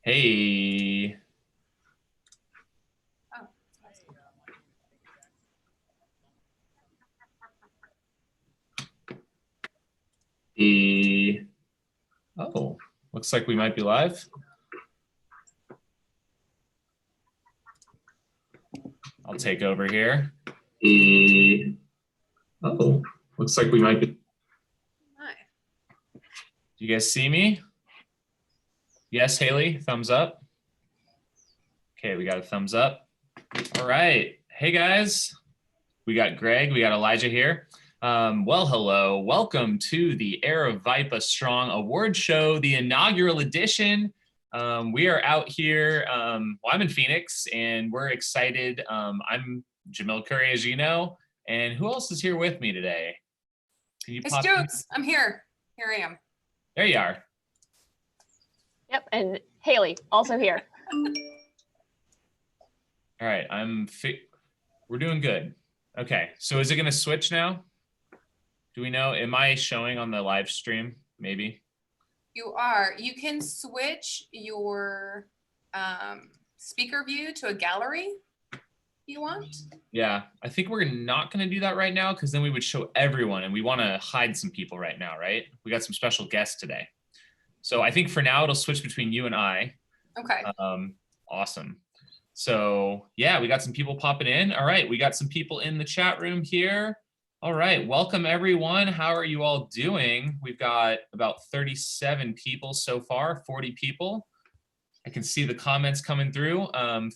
Hey. Oh, Hey. Oh, looks like we might be live. I'll take over here. Hey. Oh, looks like we might be. hi. Do you guys see me? Yes, Haley, thumbs up. Okay, we got a thumbs up. All right. Hey, guys. We got Greg, we got Elijah here. Well, hello. Welcome to the Aravaipa Strong Award Show, the inaugural edition. We are out here. Well, I'm in Phoenix, and we're excited. I'm Jamil Curry, as you know. And who else is here with me today? Can you It's pop in? Jokes. I'm here. Here I am. There you are. Yep, and Haley, also here. All right, we're doing good. Okay, so is it going to switch now? Do we know? Am I showing on the live stream? Maybe. You are. You can switch your speaker view to a gallery if you want. Yeah, I think we're not going to do that right now because then we would show everyone, and we want to hide some people right now, right? We got some special guests today. So I think for now it'll switch between you and I. Okay. Awesome. So yeah, we got some people popping in. All right, we got some people in the chat room here. All right, welcome everyone. How are you all doing? We've got about 37 people so far, 40 people. I can see the comments coming through.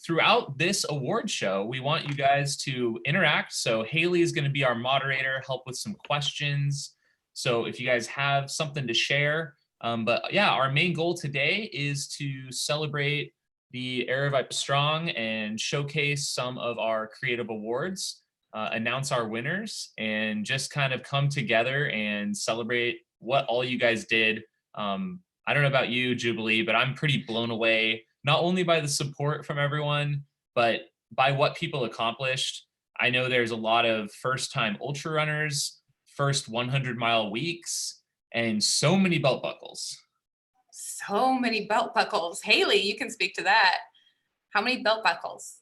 Throughout this award show, we want you guys to interact. So Haley is going to be our moderator, help with some questions. So if you guys have something to share, but yeah, our main goal today is to celebrate the Aravaipa Strong and showcase some of our creative awards, announce our winners, and just kind of come together and celebrate what all you guys did. I don't know about you, Jubilee, but I'm pretty blown away, not only by the support from everyone, but by what people accomplished. I know there's a lot of first-time ultra runners, first 100-mile weeks, and so many belt buckles. So many belt buckles. Haley, you can speak to that. How many belt buckles?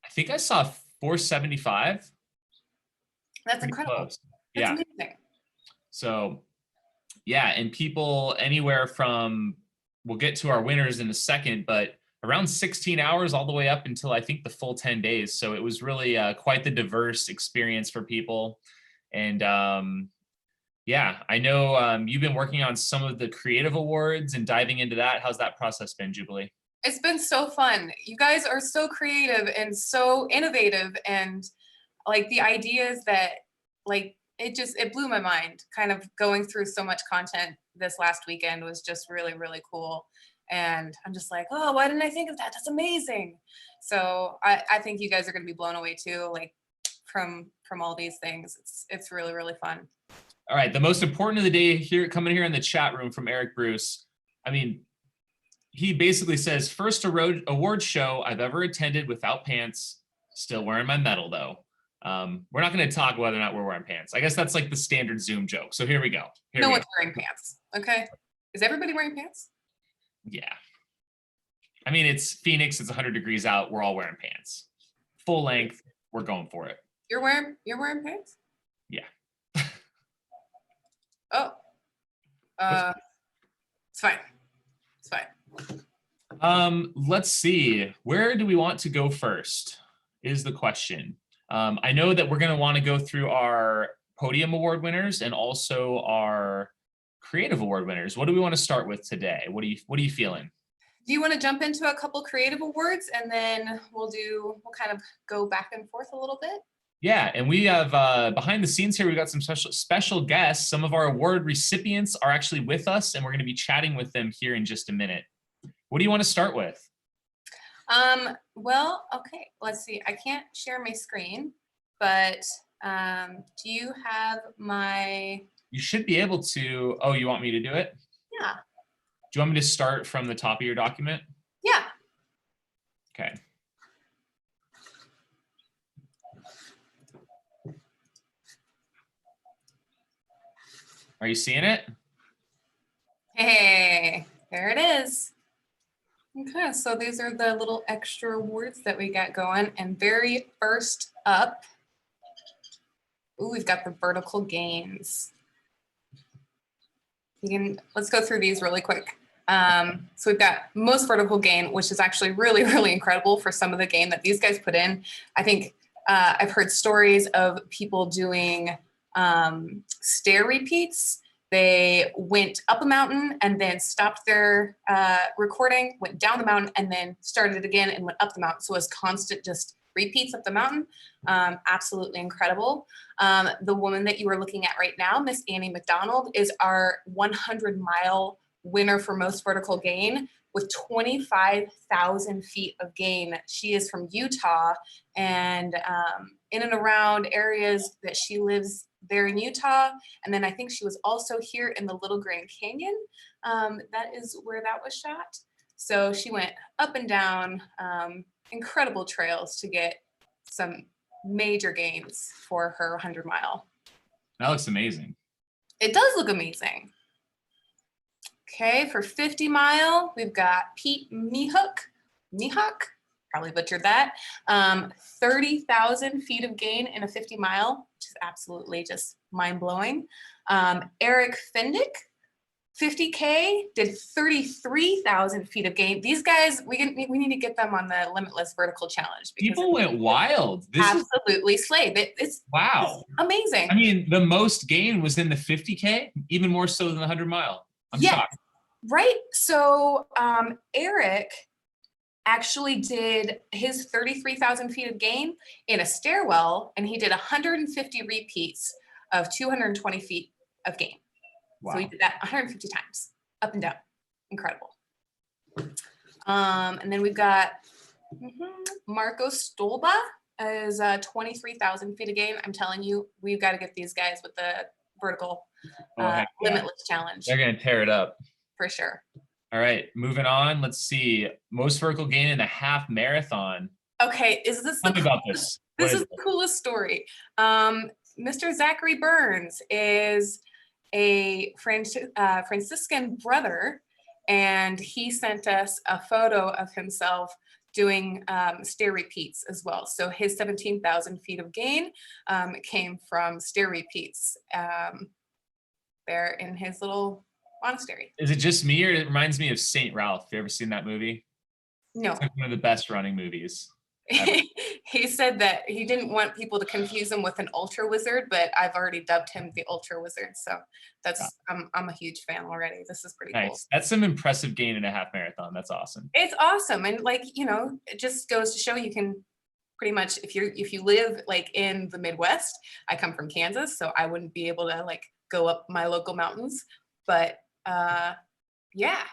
I think I saw 475. That's Pretty incredible. close. That's Yeah. amazing. So yeah, and people anywhere from, we'll get to our winners in a second, but around 16 hours all the way up until I think the full 10 days. So it was really quite the diverse experience for people. And yeah, I know you've been working on some of the creative awards and diving into that. How's that process been, Jubilee? It's been so fun. You guys are so creative and so innovative, and like the ideas that it blew my mind. Kind of going through so much content this last weekend was just really, really cool. And I'm just like, oh, why didn't I think of that? That's amazing. So I think you guys are going to be blown away too, like from all these things. It's really, really fun. All right, the most important of the day here, coming here in the chat room from Eric Bruce. I mean, he basically says, first award show I've ever attended without pants, still wearing my medal though. We're not going to talk whether or not we're wearing pants. I guess that's like the standard Zoom joke. So here we go. No one's wearing pants. Okay. Is everybody wearing pants? Yeah. I mean, it's Phoenix. It's 100 degrees out. We're all wearing pants. Full length. We're going for it. You're wearing pants? Yeah. Oh. It's fine. It's fine. Let's see. Where do we want to go first is the question. I know that we're going to want to go through our podium award winners and also our creative award winners. What do we want to start with today? What are you feeling? Do you want to jump into a couple creative awards and then we'll kind of go back and forth a little bit? Yeah, and we have behind the scenes here, we've got some special guests. Some of our award recipients are actually with us, and we're going to be chatting with them here in just a minute. What do you want to start with? Well, okay, let's see. I can't share my screen, but do you have my... You should be able to. Oh, you want me to do it? Yeah. Do you want me to start from the top of your document? Yeah. Okay. Are you seeing it? Hey, There it is. Okay, so these are the little extra awards that we got going. And very first up, ooh, we've got the vertical gains. Let's go through these really quick. So we've got most vertical gain, which is actually really, really incredible for some of the gain that these guys put in. I think I've heard stories of people doing stair repeats. They went up a mountain and then stopped their recording, went down the mountain, and then started it again and went up the mountain. So it was constant just repeats up the mountain. Absolutely incredible. The woman that you are looking at right now, Miss Annie McDonald, is our 100-mile winner for most vertical gain with 25,000 feet of gain. She is from Utah, and in and around areas that she lives there in Utah. And then I think she was also here in the Little Grand Canyon. That is where that was shot. So she went up and down incredible trails to get some major gains for her 100-mile. That looks amazing. It does look amazing. Okay, for 50-mile, we've got Pete Mihawk, probably butchered that. 30,000 feet of gain in a 50-mile, which is absolutely just mind-blowing. Eric Fendick, 50K, did 33,000 feet of gain. These guys, we need to get them on the Limitless Vertical Challenge. People went wild. This absolutely slayed. It's wow. It's amazing. I mean, the most gain was in the 50K, even more so than the 100-mile. I'm shocked. Right. So Eric actually did his 33,000 feet of gain in a stairwell, and he did 150 repeats of 220 feet of gain. Wow. So he did that 150 times, up and down. Incredible. And then we've got Marco Stolba is 23,000 feet of gain. I'm telling you, we've got to get these guys with the vertical Limitless Challenge. They're going to tear it up. For sure. All right, moving on. Let's see. Most vertical gain in a half marathon. Okay, is this Tell me about this? This is the coolest story. Mr. Zachary Burns is a Franciscan brother, and he sent us a photo of himself doing stair repeats as well. So his 17,000 feet of gain came from stair repeats there in his little monastery. Is it just me, or it reminds me of Saint Ralph? You ever seen that movie? No. It's like one of the best running movies. He said that he didn't want people to confuse him with an ultra wizard, but I've already dubbed him the ultra wizard. So that's I'm a huge fan already. This is pretty cool. That's some impressive gain in a half marathon. That's awesome. It's awesome, and like, you know, it just goes to show you can pretty much, if you live like in the Midwest. I come from Kansas, so I wouldn't be able to like go up my local mountains, but yeah,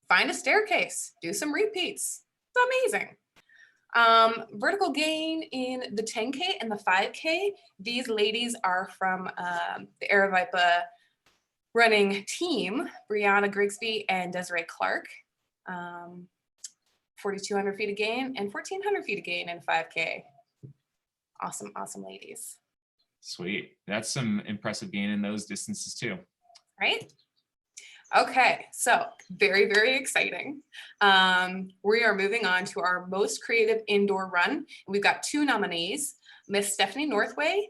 find a staircase, do some repeats. It's amazing. Vertical gain in the 10K and the 5K. These ladies are from the Aravaipa running team, Brianna Grigsby and Desiree Clark. 4,200 feet of gain and 1,400 feet of gain in 5K. Awesome, awesome ladies. Sweet. That's some impressive gain in those distances too. Right? Okay, so very, very exciting. We are moving on to our most creative indoor run. We've got two nominees, Miss Stephanie Northway.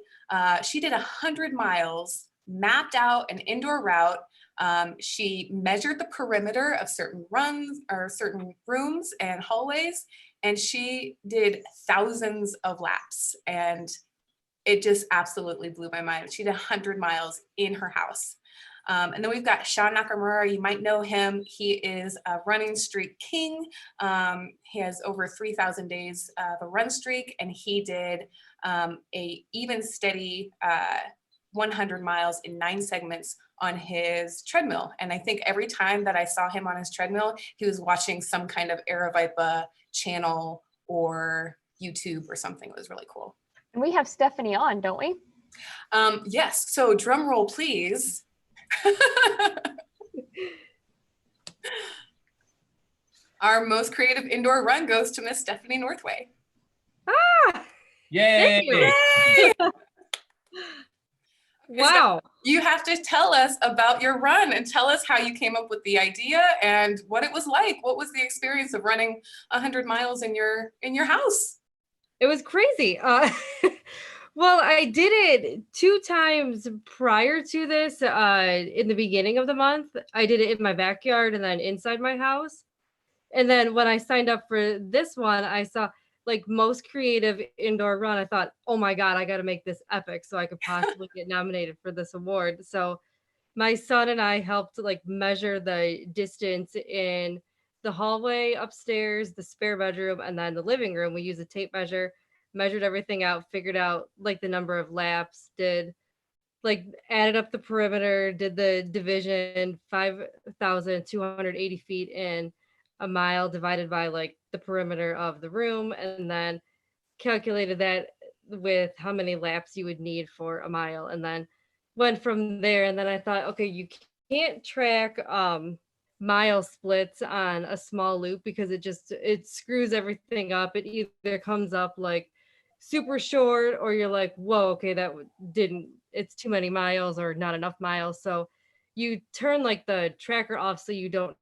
She did 100 miles, mapped out an indoor route. She measured the perimeter of certain runs or certain rooms and hallways, and she did thousands of laps. And it just absolutely blew my mind. She did 100 miles in her house. And then we've got Sean Nakamura. You might know him. He is a running streak king. He has over 3,000 days of a run streak, and he did a even steady 100 miles in 9 segments on his treadmill. And I think every time that I saw him on his treadmill, he was watching some kind of Aravaipa channel or YouTube or something. It was really cool. And we have Stephanie on, don't we? Yes. So drum roll, please. Our most creative indoor run goes to Miss Stephanie Northway. Ah! Yay! Thank you. Wow. You have to tell us about your run and tell us how you came up with the idea and what it was like. What was the experience of running 100 miles in your house? It was crazy. Well, I did it 2 times prior to this, in the beginning of the month. I did it in my backyard and then inside my house. And then when I signed up for this one, I saw like most creative indoor run. I thought, oh my God, I got to make this epic so I could possibly get nominated for this award. So my son and I helped like measure the distance in the hallway upstairs, the spare bedroom, and then the living room. We used a tape measure, measured everything out, figured out like the number of laps, did like added up the perimeter, did the division 5,280 feet in a mile divided by like the perimeter of the room, and then calculated that with how many laps you would need for a mile, and then went from there. And then I thought, okay, you can't track mile splits on a small loop because it screws everything up. It either comes up like super short, or you're like, whoa, okay, that didn't, it's too many miles or not enough miles. So you turn like the tracker off so you don't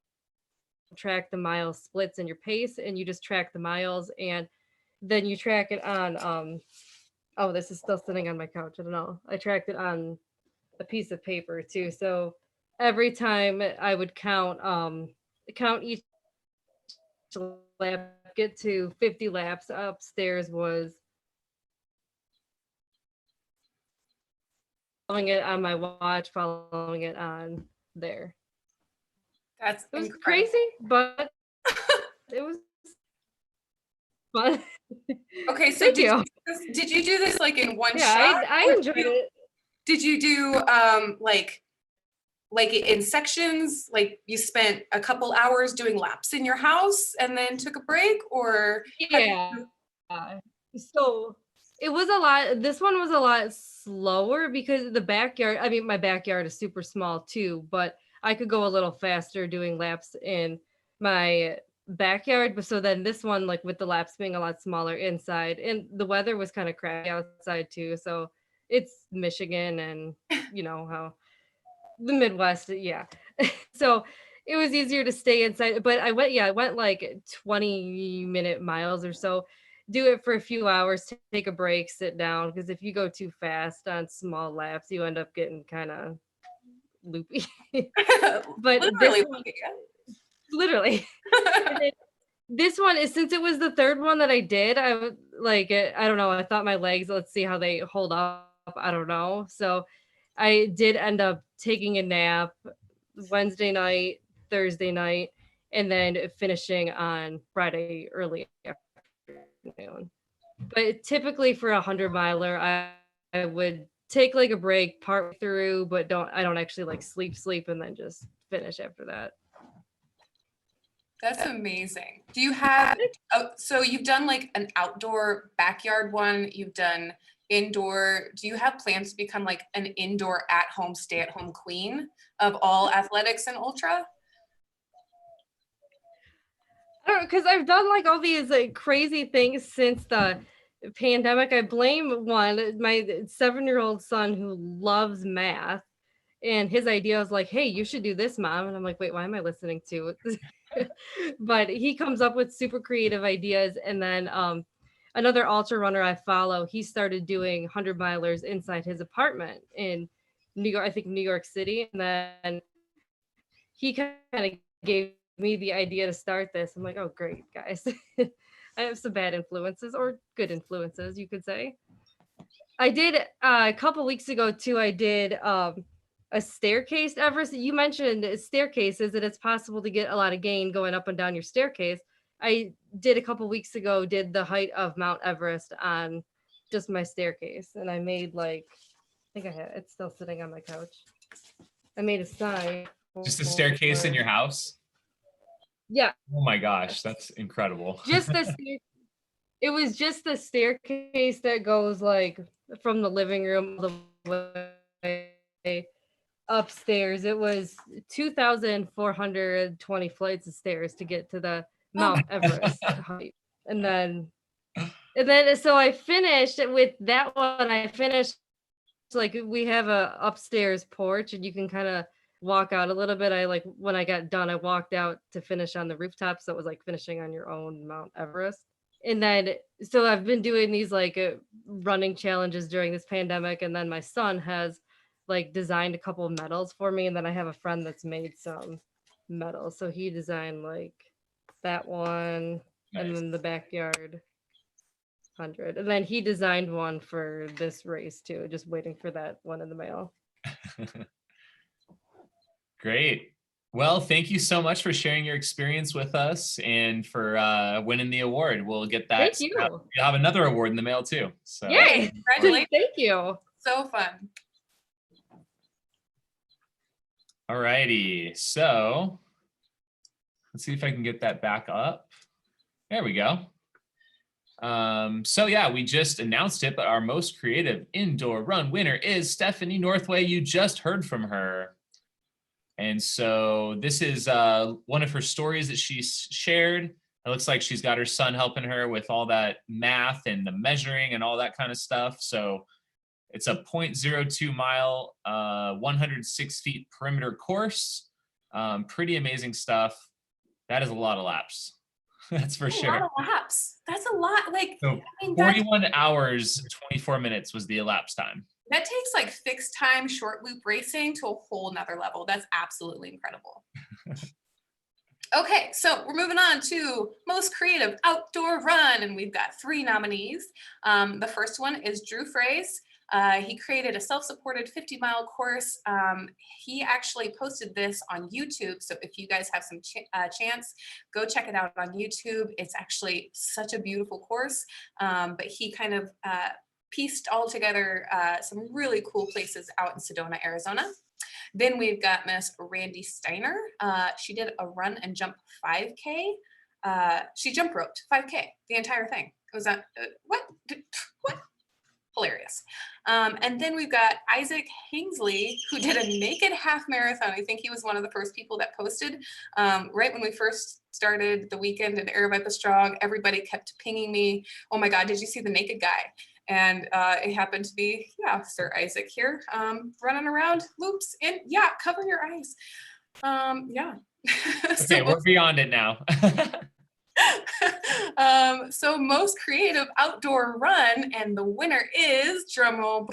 track the mile splits in your pace, and you just track the miles, and then you track it on oh, this is still sitting on my couch. I don't know. I tracked it on a piece of paper too. So every time I would count each lap, get to 50 laps upstairs was following it on my watch, following it on there. That's It was incredible. crazy, but it was fun. Okay, so Thank you. did you do this like in one Yeah, shot? I or enjoyed it. Did you do like in sections? Like you spent a couple hours doing laps in your house and then took a break, or Yeah. So it was a lot. This one was a lot slower because the backyard, I mean, my backyard is super small too, but I could go a little faster doing laps in my backyard. But so then this one, like with the laps being a lot smaller inside, and the weather was kind of crappy outside too. So it's Michigan, and you know how the Midwest, yeah. So it was easier to stay inside. But I went like 20-minute miles or so. Do it for a few hours, take a break, sit down. Because if you go too fast on small laps, you end up getting kind of loopy. But literally? literally. And then this one is, since it was the third one that I did, I was like, I don't know. I thought my legs, let's see how they hold up. I don't know. So I did end up taking a nap Wednesday night, Thursday night, and then finishing on Friday early afternoon. But typically for 100 miler, I would take like a break part through, but I don't actually like sleep and then just finish after that. That's amazing. Do you have, so you've done like an outdoor backyard one, you've done indoor. Do you have plans to become like an indoor at-home, stay-at-home queen of all athletics and ultra? I don't know, because I've done like all these like crazy things since the pandemic. I blame one, my 7-year-old son who loves math, and his idea was like, hey, you should do this, mom. And I'm like, wait, why am I listening to it? But he comes up with super creative ideas. And then another ultra runner I follow, he started doing 100 milers inside his apartment in New York, I think New York City. And then he kind of gave me the idea to start this. I'm like, oh, great, guys. I have some bad influences, or good influences, you could say. I did a couple weeks ago too. I did a staircase Everest. You mentioned staircases, and it's possible to get a lot of gain going up and down your staircase. I did a couple weeks ago, did the height of Mount Everest on just my staircase, and I made like, I think I had it's still sitting on my couch. I made a sign. Just a staircase in your house? Yeah. Oh my gosh, that's incredible. Just it was just the staircase that goes like from the living room all the way upstairs. It was 2,420 flights of stairs to get to the Mount Everest height. And then so I finished with that one. I finished like we have a upstairs porch and you can kind of walk out a little bit. I like when I got done, I walked out to finish on the rooftop. So it was like finishing on your own Mount Everest. And then, so I've been doing these like running challenges during this pandemic. And then my son has like designed a couple of medals for me. And then I have a friend that's made some medals. So he designed like that one and Nice. then the backyard 100. And then he designed one for this race too, just waiting for that one in the mail. Great. Well, thank you so much for sharing your experience with us and for winning the award. We'll get that. Thank you. You'll have another award in the mail too. So Yay! Congratulations. Thank you. So fun. all righty. So let's see if I can get that back up. There we go. So yeah, we just announced it, but our most creative indoor run winner is Stephanie Northway. You just heard from her. And so this is one of her stories that she shared. It looks like she's got her son helping her with all that math and the measuring and all that kind of stuff. So it's a 0.02 mile, 106 feet perimeter course. Pretty amazing stuff. That is a lot of laps. That's for sure. A lot of laps. That's a lot. Like, So I mean, 41 hours, 24 minutes was the elapsed time. that takes like fixed time short loop racing to a whole nother level. That's absolutely incredible. Okay, so we're moving on to most creative outdoor run, and we've got 3 nominees. The first one is Drew Fraze. He created a self-supported 50-mile course. He actually posted this on YouTube, so if you guys have some chance, go check it out on YouTube. It's actually such a beautiful course, but he kind of pieced all together some really cool places out in Sedona, Arizona. Then we've got Miss Randy Steiner. She did a run and jump 5K. She jump roped 5K, the entire thing. It was that, what? Hilarious. And then we've got Isaac Hingsley, who did a naked half marathon. I think he was one of the first people that posted. Right when we first started the weekend at Aravaipa Strong, everybody kept pinging me, oh my God, did you see the naked guy? And it happened to be, yeah, Sir Isaac here, running around loops and yeah, cover your eyes. Yeah. Okay, we're beyond it now. So most creative outdoor run, and the winner is, drumroll,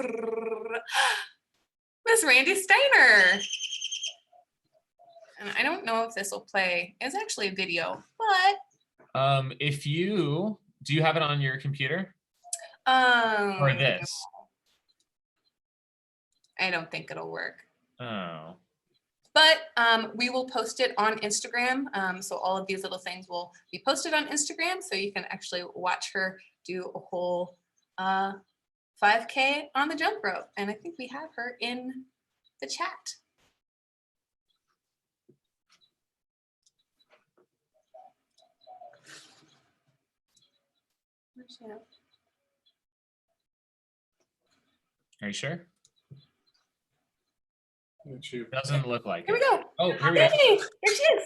Miss Randy Steiner. And I don't know if this will play. It's actually a video, but Do you have it on your computer? Or this? I don't think it'll work. Oh. But we will post it on Instagram. So all of these little things will be posted on Instagram. So you can actually watch her do a whole 5K on the jump rope. And I think we have her in the chat. Where's she at? Are you sure? YouTube. Doesn't look like Here we it. go. Oh, here we go. Hey, here she is.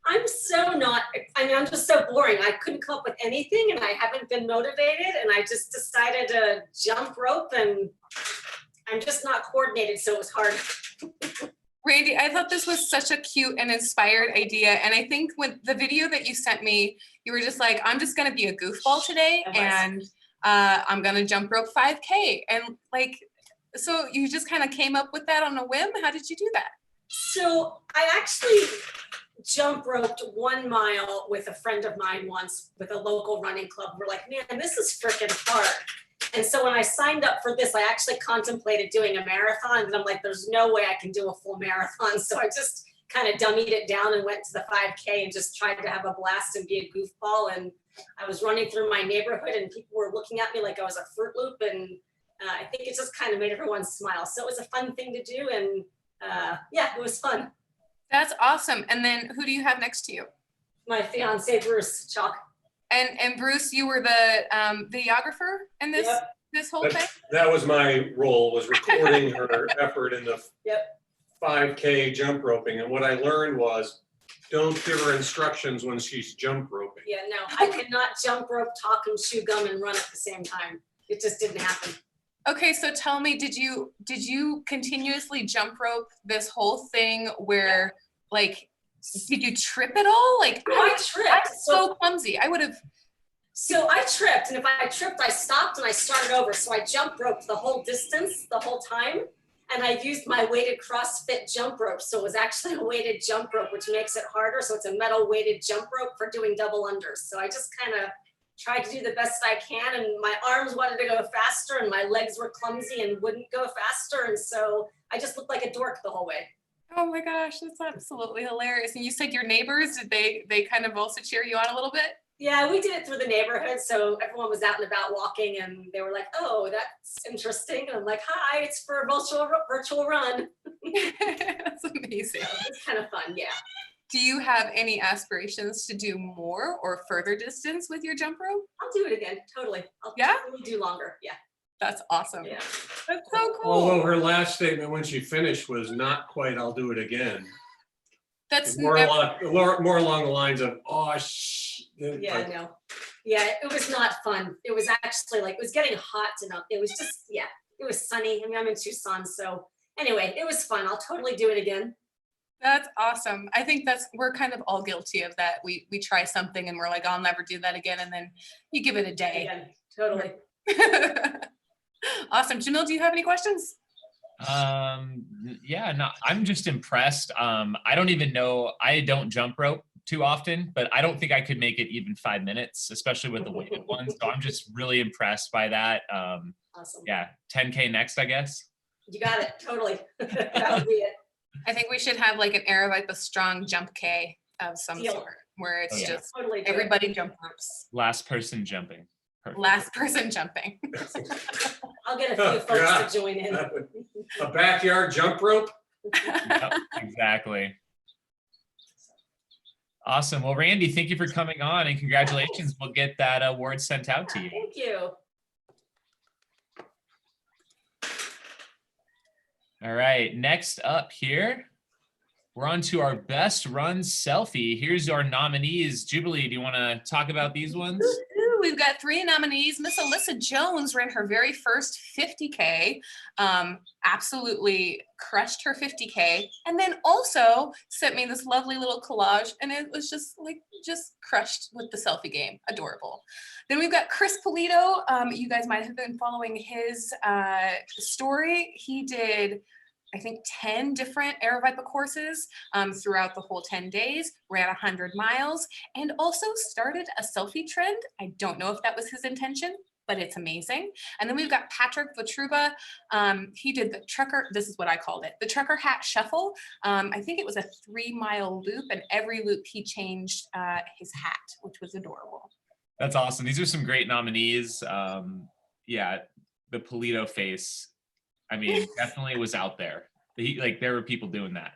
I'm so not, I mean, I'm just so boring. I couldn't come up with anything and I haven't been motivated and I just decided to jump rope and I'm just not coordinated, so it was hard. Randy, I thought this was such a cute and inspired idea. And I think with the video that you sent me, you were just like, I'm just going to be a goofball today and I'm going to jump rope 5K. And like, so you just kind of came up with that on a whim? How did you do that? So I actually jump roped 1 mile with a friend of mine once with a local running club. We're like, man, this is freaking hard. And so when I signed up for this, I actually contemplated doing a marathon, and I'm like, there's no way I can do a full marathon. So I just kind of dummied it down and went to the 5K and just tried to have a blast and be a goofball. And I was running through my neighborhood and people were looking at me like I was a Fruit Loop. And I think it just kind of made everyone smile. So it was a fun thing to do. And yeah, it was fun. That's awesome. And then who do you have next to you? My fiance, Bruce Chalk. And Bruce, you were the videographer in this Yep. this whole thing? That was my role, was recording her effort in the Yep. 5K jump roping. And what I learned was, don't give her instructions when she's jump roping. Yeah, no, I could not jump rope, talk and chew gum and run at the same time. It just didn't happen. Okay, so tell me, did you continuously jump rope this whole thing where like did you trip at all? Like No, I I'm tripped. so clumsy. I would have. So I tripped, and if I tripped, I stopped and I started over. So I jump roped the whole distance the whole time, and I used my weighted CrossFit jump rope. So it was actually a weighted jump rope, which makes it harder. So it's a metal weighted jump rope for doing double unders. So I just kind of tried to do the best I can, and my arms wanted to go faster, and my legs were clumsy and wouldn't go faster, and so I just looked like a dork the whole way. Oh my gosh, that's absolutely hilarious. And you said your neighbors, did they kind of also cheer you on a little bit? Yeah, we did it through the neighborhood, so everyone was out and about walking, and they were like, "Oh, that's interesting." And I'm like, "Hi, it's for a virtual run." That's amazing. So it's kind of fun, yeah. Do you have any aspirations to do more or further distance with your jump rope? I'll do it again, totally. I'll Yeah? totally do longer, yeah. That's awesome. Yeah. That's so cool. Although her last statement when she finished was not quite, "I'll do it again." That's More never, more along the lines of, "Oh, Yeah, no. Yeah, it was not fun. It was actually like, it was getting hot and it was just, yeah, it was sunny. I mean, I'm in Tucson, so anyway, it was fun. I'll totally do it again. that's awesome. I think we're kind of all guilty of that. We try something and we're like, I'll never do that again. And then you give it a day. Again, totally. Awesome. Jamil, do you have any questions? Yeah, no, I'm just impressed. I don't even know, I don't jump rope too often, but I don't think I could make it even 5 minutes, especially with the weighted ones. So I'm just really impressed by that. Awesome. Yeah, 10K next, I guess. You got it, totally. That would be it. I think we should have like an Aravaipa strong jump K of some Deal. sort where it's Oh, yeah. just Totally do it. everybody jump ropes. Last person jumping. Perfect. Last person jumping. I'll get a few Oh, folks God. to join in. A backyard jump rope? Yep, exactly. Awesome. Well, Randy, thank you for coming on and congratulations. We'll get that award sent out to you. Thank you. All right, next up here, we're on to our best run selfie. Here's our nominees. Jubilee, do you want to talk about these ones? Ooh, we've got 3 nominees. Miss Alyssa Jones ran her very first 50K, absolutely crushed her 50K, and then also sent me this lovely little collage, and it was just crushed with the selfie game. Adorable. Then we've got Chris Polito. You guys might have been following his story. He did, I think, 10 different Aravaipa courses throughout the whole 10 days, ran 100 miles, and also started a selfie trend. I don't know if that was his intention, but it's amazing. And then we've got Patrick Vatruba. He did the trucker, this is what I called it, the trucker hat shuffle. I think it was a 3-mile loop, and every loop he changed his hat, which was adorable. That's awesome. These are some great nominees. Yeah, the Polito face, I mean, definitely was out there. There were people doing that.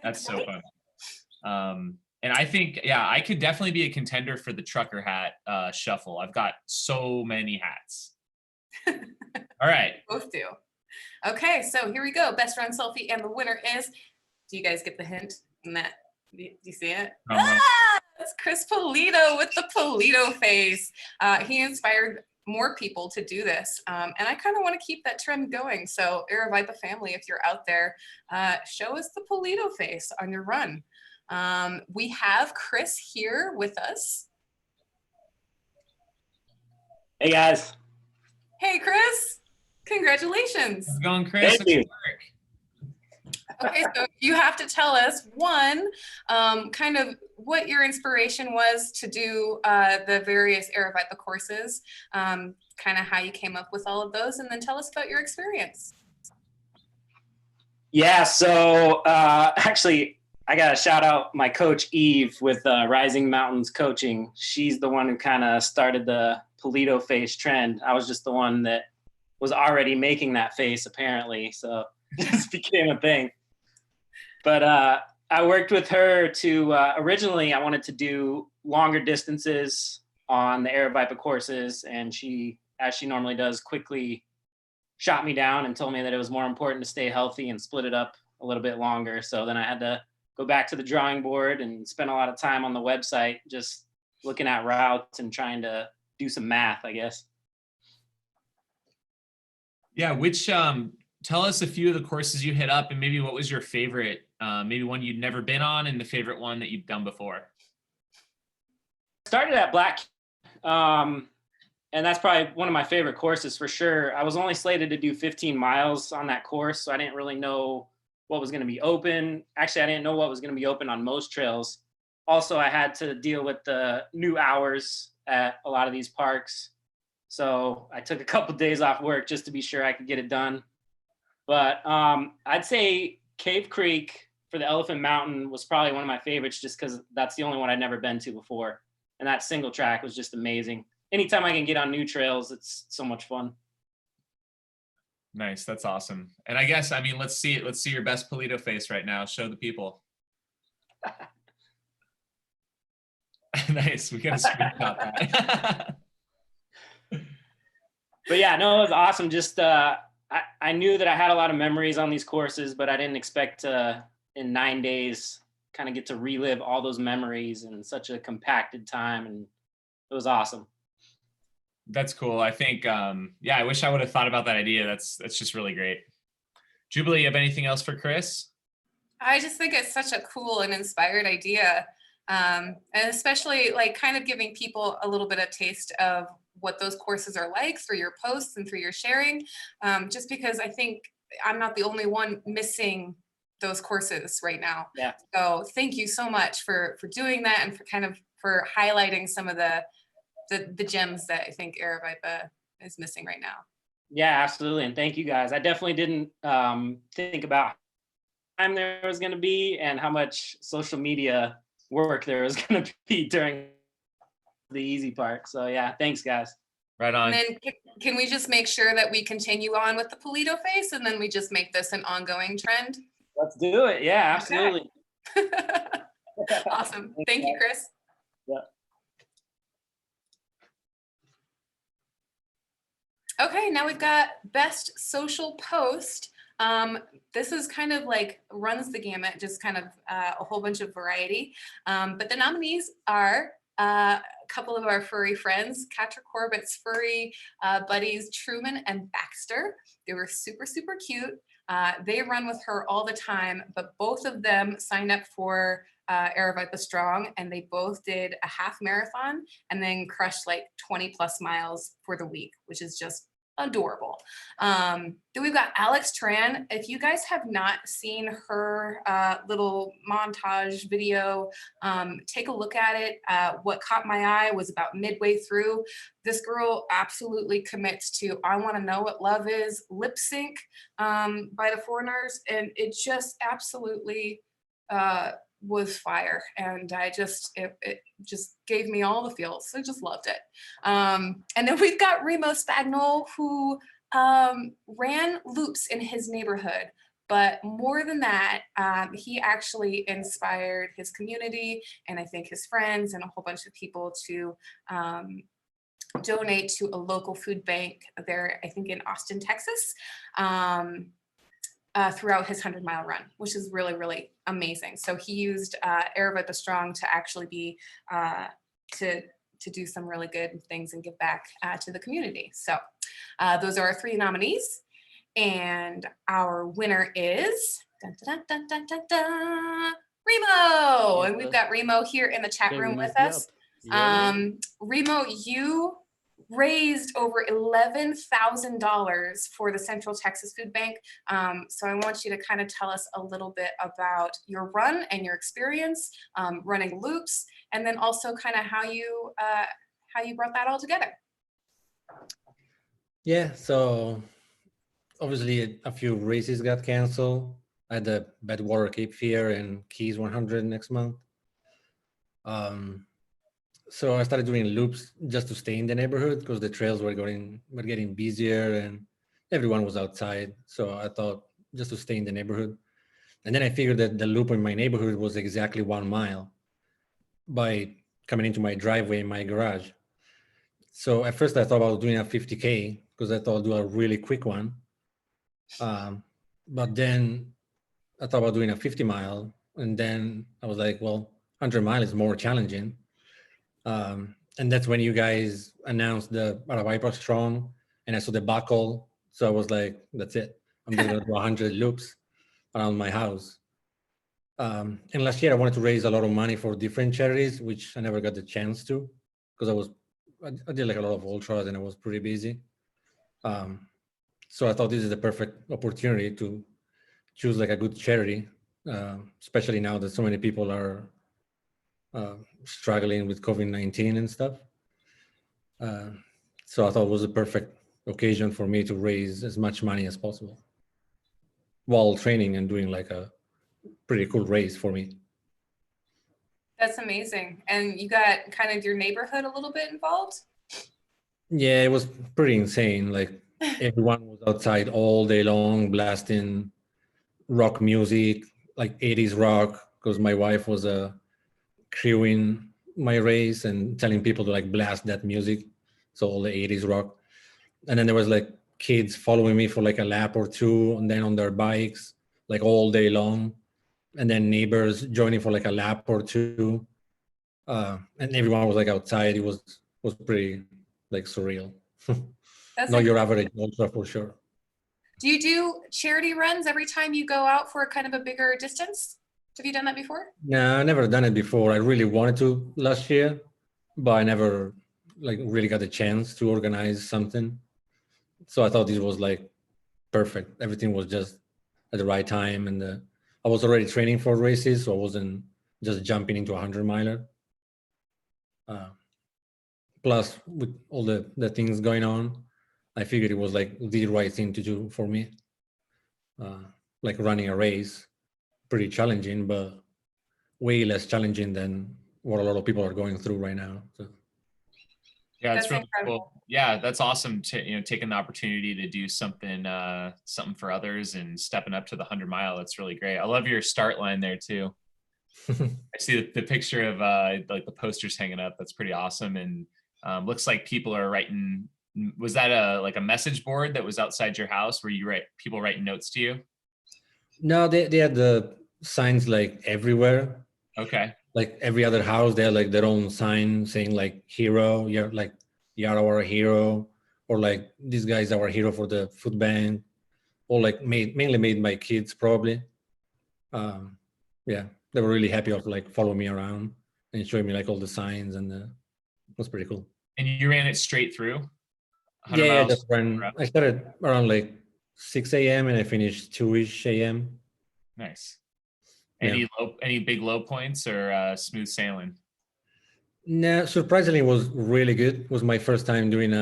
That's so fun. And I think, yeah, I could definitely be a contender for the trucker hat shuffle. I've got so many hats. All right. Both do. Okay, so here we go. Best run selfie, and the winner is, do you guys get the hint in that? Do you see it? It's Chris Polito with the Polito face. He inspired more people to do this. And I kind of want to keep that trend going. So Aravaipa family, if you're out there, show us the Polito face on your run. We have Chris here with us. Hey guys. Hey, Chris. Congratulations. How's it going, Chris? Thank you. Okay, so you have to tell us, one, kind of what your inspiration was to do the various Aravaipa courses, kind of how you came up with all of those, and then tell us about your experience. Yeah, so actually, I got to shout out my coach, Eve, with Rising Mountains Coaching. She's the one who kind of started the Polito face trend. I was just the one that was already making that face, apparently, so it just became a thing. But I worked with her to, originally I wanted to do longer distances on the Aravaipa courses, and she, as she normally does, quickly shot me down and told me that it was more important to stay healthy and split it up a little bit longer. So then I had to go back to the drawing board and spend a lot of time on the website just looking at routes and trying to do some math, I guess. Yeah, which tell us a few of the courses you hit up and maybe what was your favorite, maybe one you'd never been on and the favorite one that you've done before. Started at Black, and that's probably one of my favorite courses for sure. I was only slated to do 15 miles on that course, so I didn't really know what was going to be open. Actually, I didn't know what was going to be open on most trails. Also, I had to deal with the new hours at a lot of these parks. So I took a couple of days off work just to be sure I could get it done. But I'd say Cave Creek for the Elephant Mountain was probably one of my favorites just because that's the only one I'd never been to before. And that single track was just amazing. Anytime I can get on new trails, it's so much fun. Nice, that's awesome. And I guess, I mean, let's see it. Let's see your best Polito face right now. Show the people. Nice, we gotta screenshot that. But yeah, no, it was awesome. Just I knew that I had a lot of memories on these courses, but I didn't expect to, in 9 days, kind of get to relive all those memories in such a compacted time, and it was awesome. That's cool. I think, yeah, I wish I would have thought about that idea. That's just really great. Jubilee, you have anything else for Chris? I just think it's such a cool and inspired idea. And especially like kind of giving people a little bit of taste of what those courses are like through your posts and through your sharing. Just because I think I'm not the only one missing those courses right now. Yeah. So thank you so much for doing that and for highlighting some of the gems that I think Aravaipa is missing right now. Yeah, absolutely. And thank you guys. I definitely didn't think about how time there was going to be and how much social media work there was going to be during the easy part. So yeah, thanks guys. Right on. And then can we just make sure that we continue on with the Polito face and then we just make this an ongoing trend? Let's do it. Yeah, absolutely. Okay. Awesome. Thank you, Chris. Yeah. Okay, now we've got best social post. This is kind of like runs the gamut, just kind of a whole bunch of variety. But the nominees are a couple of our furry friends, Katra Corbett's furry buddies, Truman and Baxter. They were super, super cute. They run with her all the time, but both of them signed up for Aravaipa Strong, and they both did a half marathon and then crushed like 20 plus miles for the week, which is just adorable. Then we've got Alex Tran. If you guys have not seen her little montage video, take a look at it. What caught my eye was about midway through. This girl absolutely commits to I Want to Know What Love Is lip sync by the Foreigners, and it just absolutely was fire, and it just gave me all the feels. I just loved it. And then we've got Remo Spagnol, who ran loops in his neighborhood, but more than that, he actually inspired his community and I think his friends and a whole bunch of people to donate to a local food bank there, I think in Austin, Texas. Throughout his 100-mile run, which is really, really amazing. So he used Aravaipa Strong to actually be, to do some really good things and give back to the community. So those are our 3 nominees. And our winner is, dun, dun, dun, dun, dun, dun, Remo. And we've got Remo here in the chat room with us. Remo, you raised over $11,000 for the Central Texas Food Bank. So I want you to kind of tell us a little bit about your run and your experience running loops, and then also kind of how you brought that all together. Yeah, so obviously a few races got canceled. I had the Badwater Cape Fear and Keys 100 next month. So I started doing loops just to stay in the neighborhood because the trails were getting busier and everyone was outside. So I thought just to stay in the neighborhood. And then I figured that the loop in my neighborhood was exactly 1 mile by coming into my driveway in my garage. So at first I thought about doing a 50K because I thought I'd do a really quick one. But then I thought about doing a 50 mile. And then I was like, well, 100 mile is more challenging. And that's when you guys announced the Aravaipa Strong, and I saw the buckle. So I was like, that's it. I'm just gonna do 100 loops around my house. And last year I wanted to raise a lot of money for different charities, which I never got the chance to because I did like a lot of ultras and I was pretty busy. So I thought this is the perfect opportunity to choose like a good charity, especially now that so many people are struggling with COVID-19 and stuff. So I thought it was a perfect occasion for me to raise as much money as possible while training and doing like a pretty cool race for me. That's amazing. And you got kind of your neighborhood a little bit involved? Yeah, it was pretty insane. Like everyone was outside all day long blasting rock music, like 80s rock, because my wife was crewing my race and telling people to like blast that music. So all the 80s rock. And then there was like kids following me for like a lap or two and then on their bikes, like all day long. And then neighbors joining for like a lap or two. And everyone was like outside. It was pretty like surreal. That's Not your incredible. average ultra for sure. Do you do charity runs every time you go out for kind of a bigger distance? Have you done that before? No, I never done it before. I really wanted to last year, but I never like really got the chance to organize something. So I thought this was like perfect. Everything was just at the right time, and I was already training for races, so I wasn't just jumping into a 100-miler. Plus, with all the things going on, I figured it was like the right thing to do for me. Like running a race, pretty challenging, but way less challenging than what a lot of people are going through right now. So. Yeah, it's That's really incredible. cool. Yeah, that's awesome to taking the opportunity to do something something for others and stepping up to the 100-mile. That's really great. I love your start line there too. I see the picture of like the posters hanging up. That's pretty awesome. And looks like people are writing. Was that like a message board that was outside your house where you people writing notes to you? No, they had the signs like everywhere. Okay. Like every other house, they had like their own sign saying like hero, you're like you're our hero, or like this guy's our hero for the food bank, or like mainly made by kids probably. Yeah, they were really happy of like following me around and showing me like all the signs, and it was pretty cool. And you ran it straight through? 100 Yeah, I miles? just ran. I started around like 6 a.m. and I finished 2-ish a.m. Nice. Yeah. Any big low points or smooth sailing? No, surprisingly, it was really good. It was my first time doing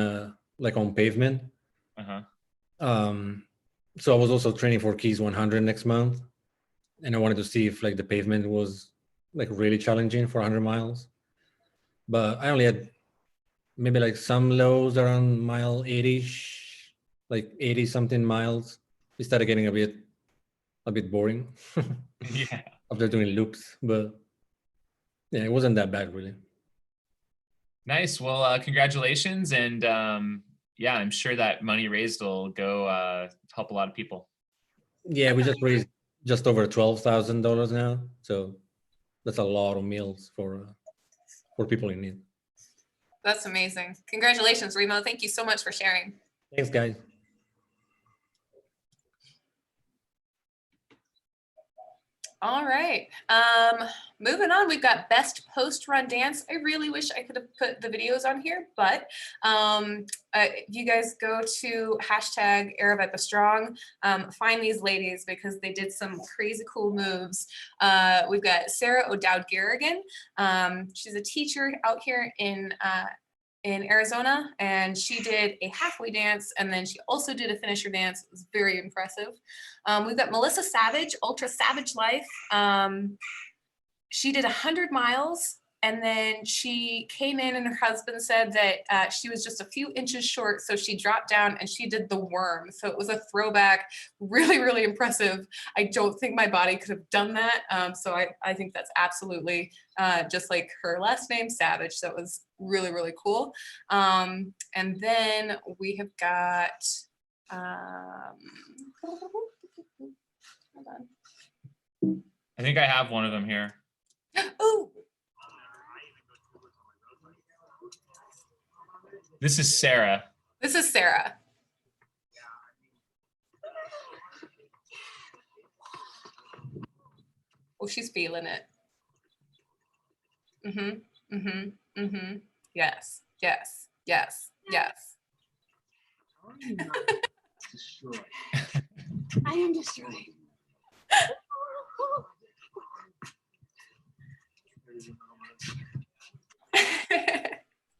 like on pavement. Uh-huh. So I was also training for Keys 100 next month, and I wanted to see if like the pavement was like really challenging for 100 miles. But I only had maybe like some lows around mile 80-ish, like 80 something miles. It started getting a bit boring Yeah. after doing loops, but yeah, it wasn't that bad really. Nice. Well, congratulations. And yeah, I'm sure that money raised will go help a lot of people. Yeah, we just raised just over $12,000 now, so that's a lot of meals for people in need. That's amazing. Congratulations, Remo. Thank you so much for sharing. Thanks, guys. All right. Moving on, we've got best post-run dance. I really wish I could have put the videos on here, but if you guys go to hashtag Aravaipa Strong, find these ladies because they did some crazy cool moves. We've got Sarah O'Dowd Garrigan. She's a teacher out here in Arizona, and she did a halfway dance, and then she also did a finisher dance. It was very impressive. We've got Melissa Savage, Ultra Savage Life. She did 100 miles, and then she came in and her husband said that she was just a few inches short, so she dropped down and she did the worm. So it was a throwback, really, really impressive. I don't think my body could have done that. So I think that's absolutely just like her last name, Savage. So it was really, really cool. And then we have got, hold on. I think I have one of them here. Ooh. This is Sarah. This is Sarah. Oh, she's feeling it. Mm-hmm, mm-hmm, mm-hmm. Yes, yes, yes, yes. Destroyed. I am destroyed.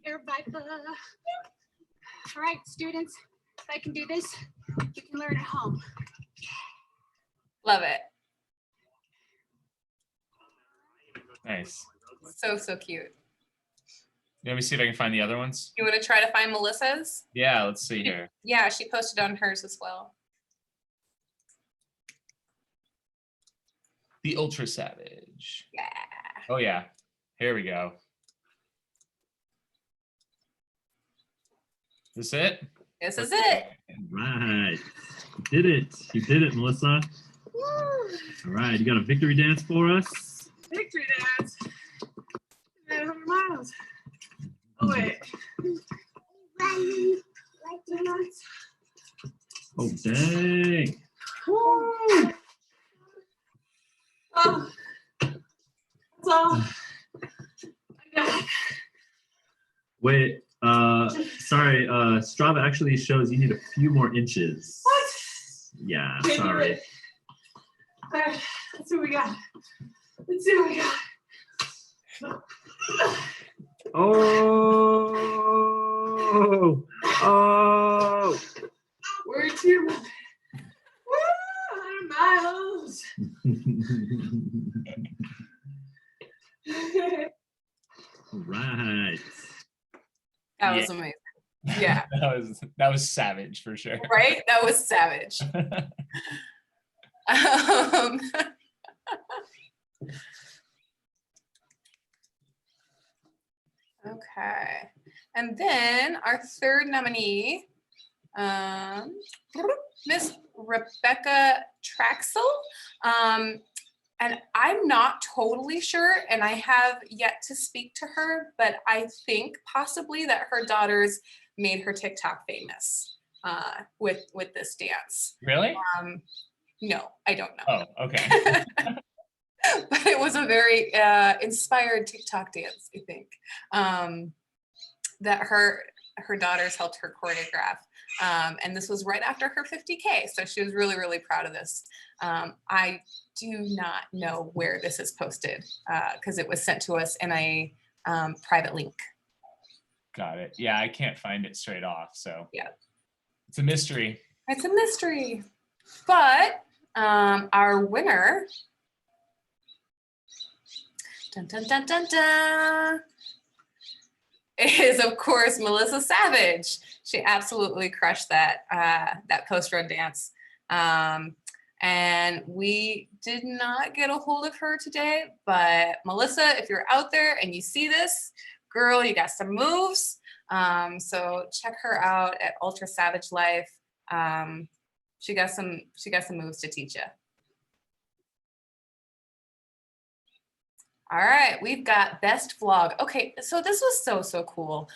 Aravaipa. All right, students, if I can do this, you can learn at home. Love it. Nice. So, so cute. Let me see if I can find the other ones. You want to try to find Melissa's? Yeah, let's see here. Yeah, she posted on hers as well. The Ultra Savage. Yeah. Oh yeah, here we go. This it? This is it. Right. You did it. You did it, Melissa. All right. You got a victory dance for us? Victory dance. 100 miles. Oh, wait. Oh, dang. Woo. Oh, that's all. I got it. Wait, sorry, Strava actually shows you need a few more inches. What? Yeah, Can't do sorry. it. All right, let's see what we got. Let's see what we got. Oh, oh. We're 2 100 miles. Right. That was amazing. Yeah. that was savage for sure. Right? That was savage. Okay. And then our third nominee, Miss Rebecca Traxel. And I'm not totally sure, and I have yet to speak to her, but I think possibly that her daughters made her TikTok famous with this dance. Really? No, I don't know. Oh, okay. But it was a very inspired TikTok dance, I think, that her daughters helped her choreograph. And this was right after her 50K. So she was really, really proud of this. I do not know where this is posted because it was sent to us in a private link. Got it. Yeah, I can't find it straight off. So yeah, it's a mystery. It's a mystery. But our winner, dun, dun, dun, dun, dun, is of course Melissa Savage. She absolutely crushed that that post-run dance. And we did not get a hold of her today, but Melissa, if you're out there and you see this, girl, you got some moves. So check her out at Ultra Savage Life. She got some moves to teach you. All right, we've got best vlog. Okay, so this was so cool.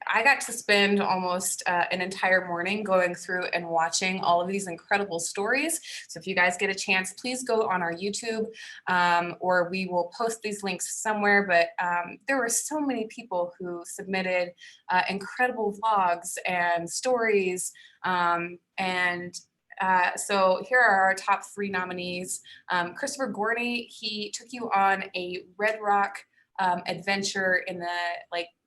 I got to spend almost an entire morning going through and watching all of these incredible stories. So if you guys get a chance, please go on our YouTube or we will post these links somewhere. But there were so many people who submitted incredible vlogs and stories. So here are our top 3 nominees. Christopher Gorney, he took you on a Red Rock adventure in the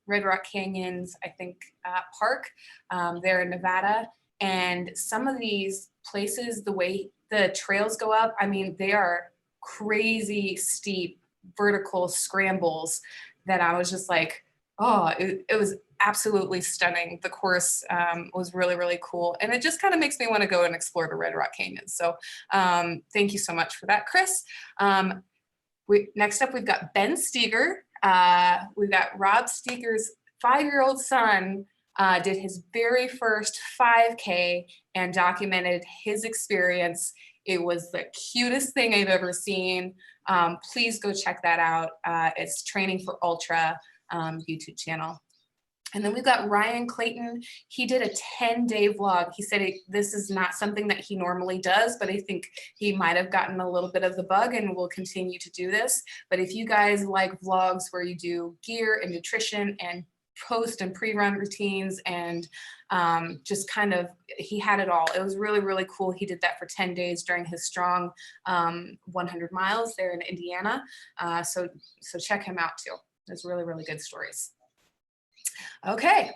Red Rock Canyons, I think, park there in Nevada. And some of these places, the way the trails go up, I mean, they are crazy steep vertical scrambles that I was just like, oh, it was absolutely stunning. The course was really, really cool. And it just kind of makes me want to go and explore the Red Rock Canyons. So thank you so much for that, Chris. Next up, we've got Ben Steger. We've got Rob Steger's 5-year-old son did his very first 5K and documented his experience. It was the cutest thing I've ever seen. Please go check that out. It's Training for Ultra YouTube channel. And then we've got Ryan Clayton. He did a 10-day vlog. He said this is not something that he normally does, but I think he might have gotten a little bit of the bug and will continue to do this. But if you guys like vlogs where you do gear and nutrition and post and pre-run routines and just kind of, he had it all. It was really, really cool. He did that for 10 days during his strong 100 miles there in Indiana. So check him out too. There's really, really good stories. Okay,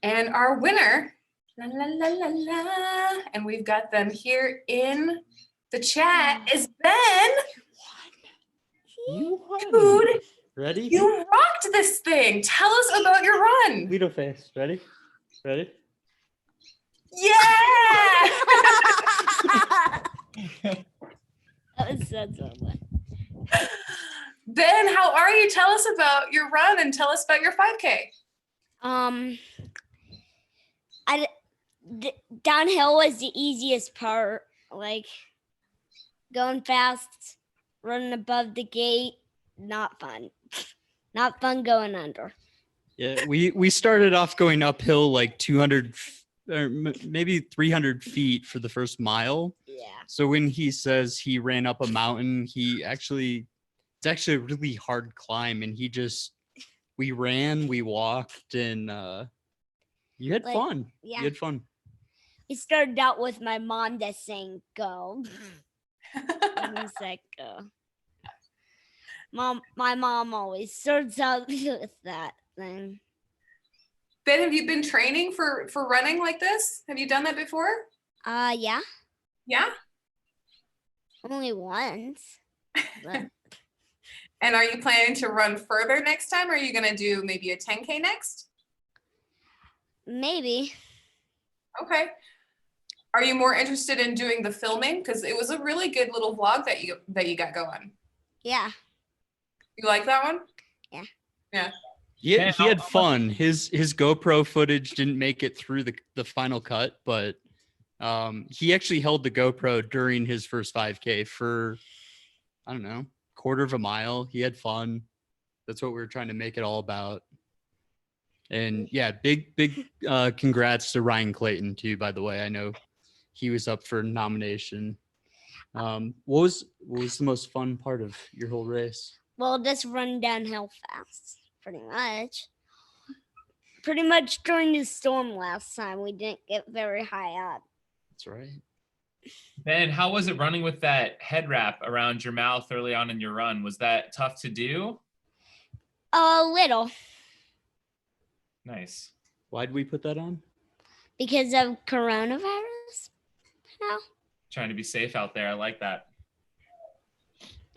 and our winner, la, la, la, la, la, and we've got them here in the chat, is Ben. You won. Dude, Ready? you rocked this thing. Tell us about your run. Lido face. Ready? Ready? Yeah! That was so fun. Ben, how are you? Tell us about your run and tell us about your 5K. Downhill was the easiest part, like going fast, running above the gate, not fun. Not fun going under. Yeah, we started off going uphill like 200 or maybe 300 feet for the first mile. Yeah. So when he says he ran up a mountain, it's actually a really hard climb, and we ran, we walked, and you had fun. Yeah. You had fun. We started out with my mom just saying go. And he's like, go. My mom always starts out with that thing. Ben, have you been training for running like this? Have you done that before? Yeah. Yeah? Only once. But And are you planning to run further next time? Or are you going to do maybe a 10K next? maybe. Okay. Are you more interested in doing the filming? Because it was a really good little vlog that you got going. Yeah. You like that one? Yeah. Yeah. Yeah, he had fun. His GoPro footage didn't make it through the final cut, but he actually held the GoPro during his first 5K for, I don't know, quarter of a mile. He had fun. That's what we were trying to make it all about. And yeah, big congrats to Ryan Clayton too, by the way. I know he was up for nomination. What was the most fun part of your whole race? Well, just run downhill fast, pretty much. Pretty much during the storm last time, we didn't get very high up. That's right. Ben, how was it running with that head wrap around your mouth early on in your run? Was that tough to do? A little. Nice. Why'd we put that on? Because of coronavirus? No. Trying to be safe out there. I like that.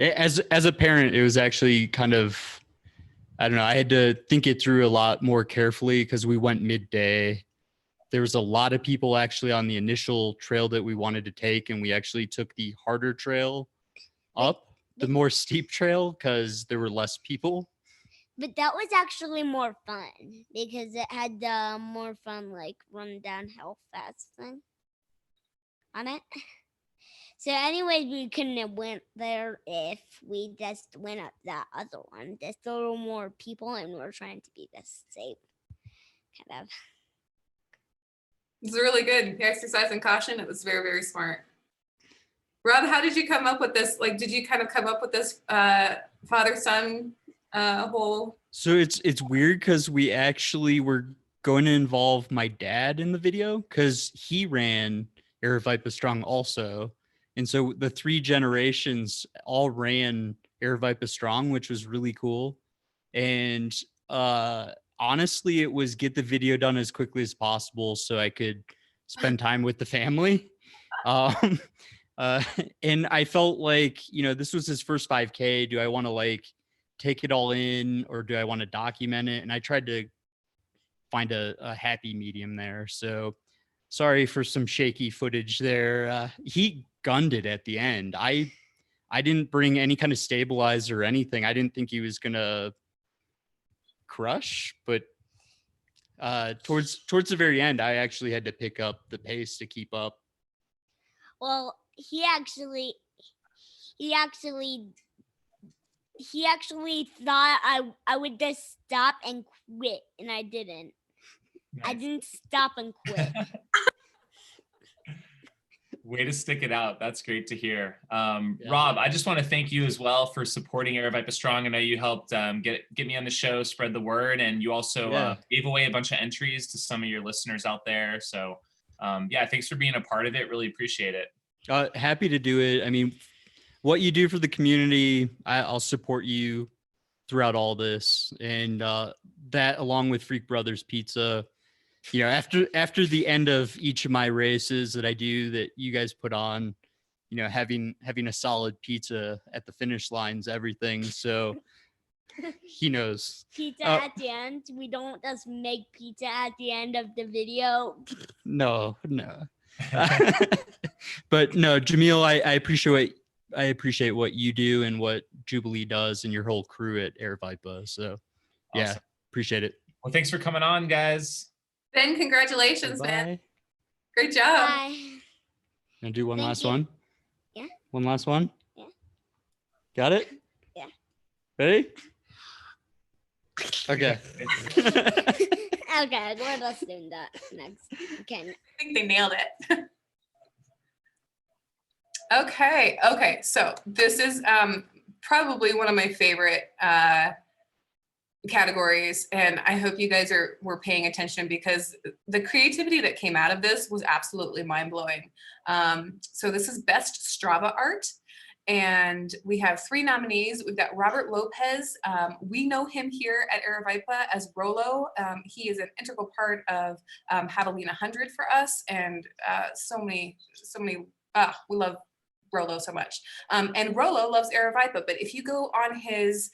As a parent, it was actually kind of, I don't know, I had to think it through a lot more carefully because we went midday. There was a lot of people actually on the initial trail that we wanted to take, and we actually took the harder trail up, the more steep trail, because there were less people. But that was actually more fun because it had the more fun, like run downhill fast thing on it. So anyways, we couldn't have went there if we just went up that other one. Just a little more people, and we're trying to be this safe, kind of. It's really good. Exercise and caution. It was very, very smart. Rob, how did you come up with this? Like, did you kind of come up with this father-son whole? So it's weird because we actually were going to involve my dad in the video because he ran Aravaipa Strong also. And so the 3 generations all ran Aravaipa Strong, which was really cool. And honestly, it was get the video done as quickly as possible so I could spend time with the family. And I felt like, this was his first 5K. Do I want to like take it all in or do I want to document it? And I tried to find a happy medium there. So sorry for some shaky footage there. He gunned it at the end. I didn't bring any kind of stabilizer or anything. I didn't think he was gonna crush, but towards the very end, I actually had to pick up the pace to keep up. Well, he actually he actually thought I would just stop and quit, and I didn't. I Nice. didn't stop and quit. Way to stick it out. That's great to hear. Rob, I just want to thank you as well for supporting Aravaipa Strong. I know you helped get me on the show, spread the word, and you also gave away a bunch of entries to some of your listeners out there. So yeah, thanks for being a part of it. Really appreciate it. Happy to do it. I mean, what you do for the community, I'll support you throughout all this. And that, along with Freak Brothers Pizza, you know, after the end of each of my races that I do that you guys put on, you know, having a solid pizza at the finish line's everything. So he knows. Pizza at the end. We don't just make pizza at the end of the video. No. But no, Jamil, I appreciate what you do and what Jubilee does and your whole crew at Aravaipa. So yeah, Awesome. appreciate it. Well, thanks for coming on, guys. Ben, congratulations, man. Bye. Great job. Bye. Gonna do one Thank last you. one? Yeah. One last one? Yeah. Got it? Yeah. Ready? Okay. Okay, let us do that next. Okay. I think they nailed it. Okay. So this is probably one of my favorite categories, and I hope you guys were paying attention because the creativity that came out of this was absolutely mind-blowing. So this is Best Strava Art, and we have 3 nominees. We've got Robert Lopez. We know him here at Aravaipa as Rolo. He is an integral part of Javelina 100 for us, and so many. We love Rolo so much. And Rolo loves Aravaipa, but if you go on his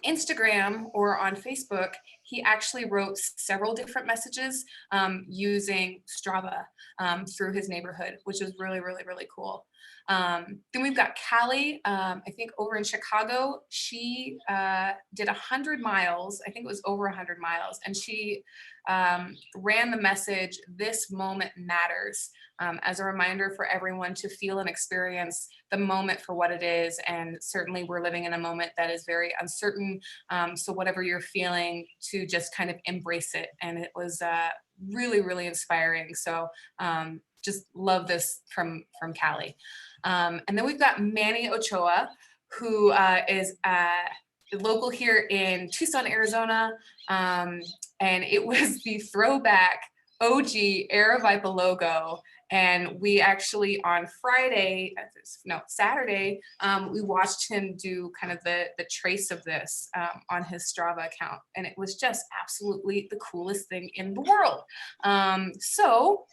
Instagram or on Facebook, he actually wrote several different messages using Strava through his neighborhood, which is really, really, really cool. Then we've got Callie, I think over in Chicago. She did 100 miles. I think it was over 100 miles. And she ran the message, "This moment matters," as a reminder for everyone to feel and experience the moment for what it is. And certainly we're living in a moment that is very uncertain. So whatever you're feeling, to just kind of embrace it. And it was really, really inspiring. So just love this from Callie. And then we've got Manny Ochoa, who is local here in Tucson, Arizona. And it was the throwback OG Aravaipa logo. And we actually on Saturday, we watched him do kind of the trace of this on his Strava account. And it was just absolutely the coolest thing in the world. So